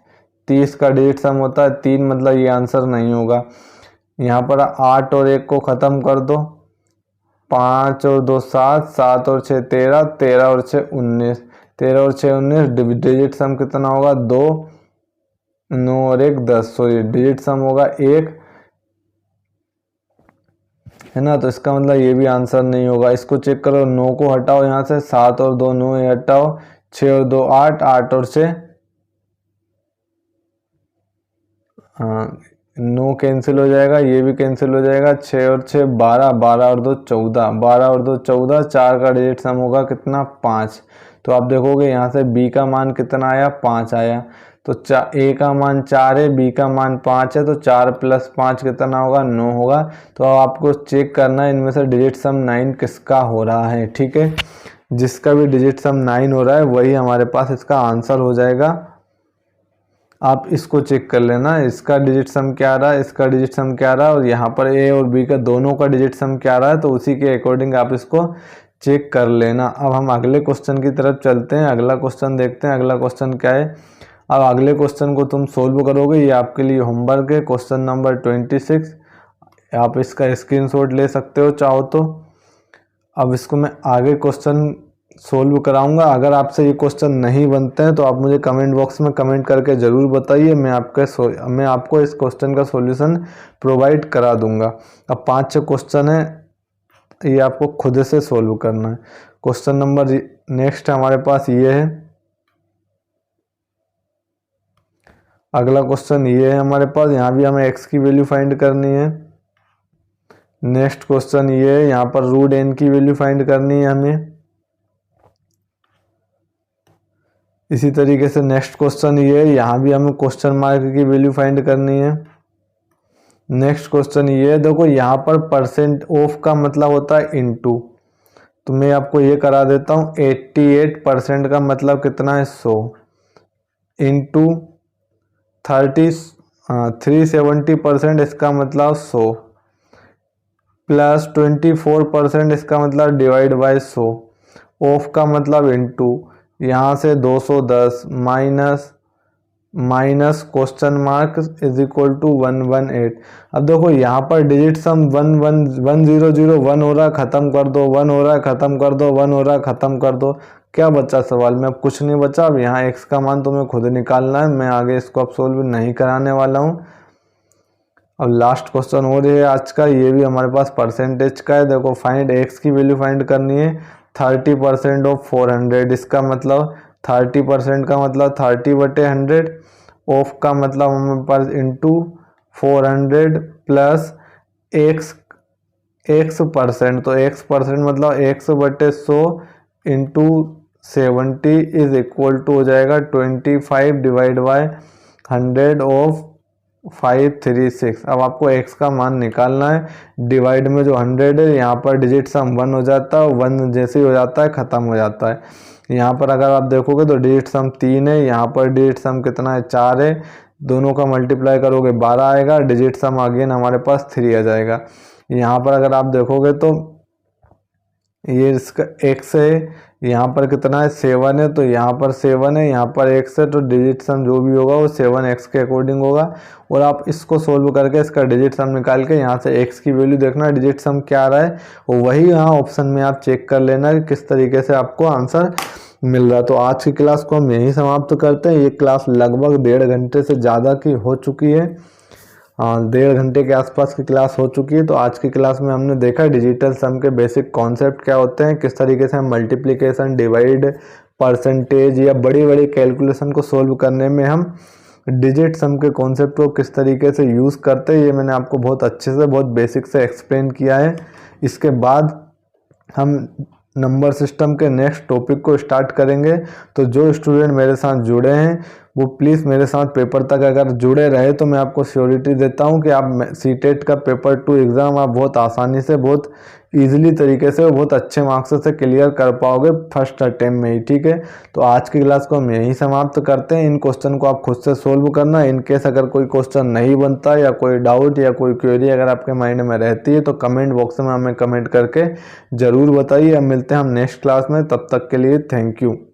30 का डिजिट सम होता है 3, मतलब ये आंसर नहीं होगा। यहाँ पर 8 और 1 को ख़त्म कर दो, 5 और 2 7, 7 और 6 13, 13 और 6 19, 13 और 6 19, डिजिट सम कितना होगा 2, 9 और 1 10, सॉरी डिजिट सम होगा 1, है ना। तो इसका मतलब ये भी आंसर नहीं होगा। इसको चेक करो, 9 को हटाओ यहाँ से, 7 और 2 9 हटाओ, 6 और 2 8, 8 और 6 9 कैंसिल हो जाएगा, ये भी कैंसिल हो जाएगा, 6 और 6 12, 12 और 2 14, 12 और 2 14, 4 का डिजिट सम होगा कितना 5। तो आप देखोगे यहाँ से बी का मान कितना आया, 5 आया। तो ए का मान 4 है, बी का मान 5 है, तो 4 + 5 कितना होगा 9 होगा। तो आपको चेक करना है इनमें से डिजिट सम 9 किसका हो रहा है, ठीक है। जिसका भी डिजिट सम 9 हो रहा है वही हमारे पास इसका आंसर हो जाएगा। आप इसको चेक कर लेना, इसका डिजिट सम क्या आ रहा है, इसका डिजिट सम क्या आ रहा है, और यहाँ पर ए और बी का दोनों का डिजिट सम क्या आ रहा है, तो उसी के अकॉर्डिंग आप इसको चेक कर लेना। अब हम अगले क्वेश्चन की तरफ चलते हैं, अगला क्वेश्चन देखते हैं। अगला क्वेश्चन क्या है, अब अगले क्वेश्चन को तुम सोल्व करोगे, ये आपके लिए होमवर्क है। क्वेश्चन नंबर 26, आप इसका स्क्रीनशॉट ले सकते हो चाहो तो। अब इसको मैं आगे क्वेश्चन सोल्व कराऊंगा। अगर आपसे ये क्वेश्चन नहीं बनते हैं तो आप मुझे कमेंट बॉक्स में कमेंट करके ज़रूर बताइए, मैं आपको इस क्वेश्चन का सॉल्यूशन प्रोवाइड करा दूंगा। अब 5-6 क्वेश्चन है, ये आपको खुद से सोल्व करना है। क्वेश्चन नंबर नेक्स्ट हमारे पास ये है, अगला क्वेश्चन ये है हमारे पास, यहाँ भी हमें x की वैल्यू फाइंड करनी है। नेक्स्ट क्वेश्चन ये है, यहाँ पर √n की वैल्यू फाइंड करनी है हमें। इसी तरीके से नेक्स्ट क्वेश्चन ये है, यहाँ भी हमें क्वेश्चन मार्क की वैल्यू फाइंड करनी है। नेक्स्ट क्वेश्चन ये है, देखो यहाँ पर परसेंट ऑफ का मतलब होता है इनटू, तो मैं आपको ये करा देता हूँ। 88% का मतलब कितना है 100 इंटू 370%, इसका मतलब 100 प्लस 24%, इसका मतलब डिवाइड बाय 100। ऑफ का मतलब इनटू, यहाँ से 210 minus question mark is equal to 118। अब देखो यहाँ पर डिजिट सम 1 हो रहा है, ख़त्म कर दो, 1 हो रहा है, ख़त्म कर दो, 1 हो रहा है, ख़त्म कर दो। क्या बचा सवाल में? अब कुछ नहीं बचा। अब यहाँ x का मान तुम्हें खुद निकालना है, मैं आगे इसको अब सोल्व नहीं कराने वाला हूँ। अब लास्ट क्वेश्चन हो रही है आज का, ये भी हमारे पास परसेंटेज का है। देखो फाइंड x की वैल्यू फाइंड करनी है। 30% ऑफ 400, इसका मतलब 30% का मतलब 30/100। ऑफ का मतलब हमारे पास इंटू 400 प्लस एक्स परसेंट, तो x परसेंट मतलब 100/100 इंटू 70 इज इक्वल टू हो जाएगा 25 डिवाइड बाय 100 ऑफ 536। अब आपको x का मान निकालना है। डिवाइड में जो 100 है, यहाँ पर डिजिट सम 1 हो जाता है, 1 जैसे ही हो जाता है ख़त्म हो जाता है। यहाँ पर अगर आप देखोगे तो डिजिट सम 3 है, यहाँ पर डिजिट सम कितना है 4 है, दोनों का मल्टीप्लाई करोगे 12 आएगा। डिजिट सम अगेन हमारे पास 3 आ जाएगा। यहाँ पर अगर आप देखोगे तो ये इसका x है, यहाँ पर कितना है 7 है, तो यहाँ पर 7 है, यहाँ पर x है, तो डिजिट सम जो भी होगा वो 7x के अकॉर्डिंग होगा। और आप इसको सोल्व करके इसका डिजिट सम निकाल के यहाँ से x की वैल्यू देखना डिजिट सम क्या आ रहा है, और वही यहाँ ऑप्शन में आप चेक कर लेना कि किस तरीके से आपको आंसर मिल रहा है। तो आज की क्लास को हम यहीं समाप्त करते हैं। ये क्लास लगभग 1.5 घंटे से ज़्यादा की हो चुकी है, 1.5 घंटे के आसपास की क्लास हो चुकी है। तो आज की क्लास में हमने देखा डिजिटल सम के बेसिक कॉन्सेप्ट क्या होते हैं, किस तरीके से हम मल्टीप्लिकेशन, डिवाइड, परसेंटेज या बड़ी बड़ी कैलकुलेशन को सोल्व करने में हम डिजिट सम के कॉन्सेप्ट को किस तरीके से यूज़ करते हैं, ये मैंने आपको बहुत अच्छे से, बहुत बेसिक से एक्सप्लेन किया है। इसके बाद हम नंबर सिस्टम के नेक्स्ट टॉपिक को स्टार्ट करेंगे। तो जो स्टूडेंट मेरे साथ जुड़े हैं वो प्लीज़ मेरे साथ पेपर तक अगर जुड़े रहे तो मैं आपको श्योरिटी देता हूं कि आप सीटेट का पेपर 2 एग्ज़ाम आप बहुत आसानी से, बहुत ईजिली तरीके से, बहुत अच्छे मार्क्स से क्लियर कर पाओगे फर्स्ट अटेम्प्ट में ही। ठीक है, तो आज की क्लास को हम यहीं समाप्त करते हैं। इन क्वेश्चन को आप खुद से सोल्व करना। इनकेस अगर कोई क्वेश्चन नहीं बनता या कोई डाउट या कोई क्वेरी अगर आपके माइंड में रहती है तो कमेंट बॉक्स में हमें कमेंट करके ज़रूर बताइए। अब मिलते हैं हम नेक्स्ट क्लास में, तब तक के लिए थैंक यू।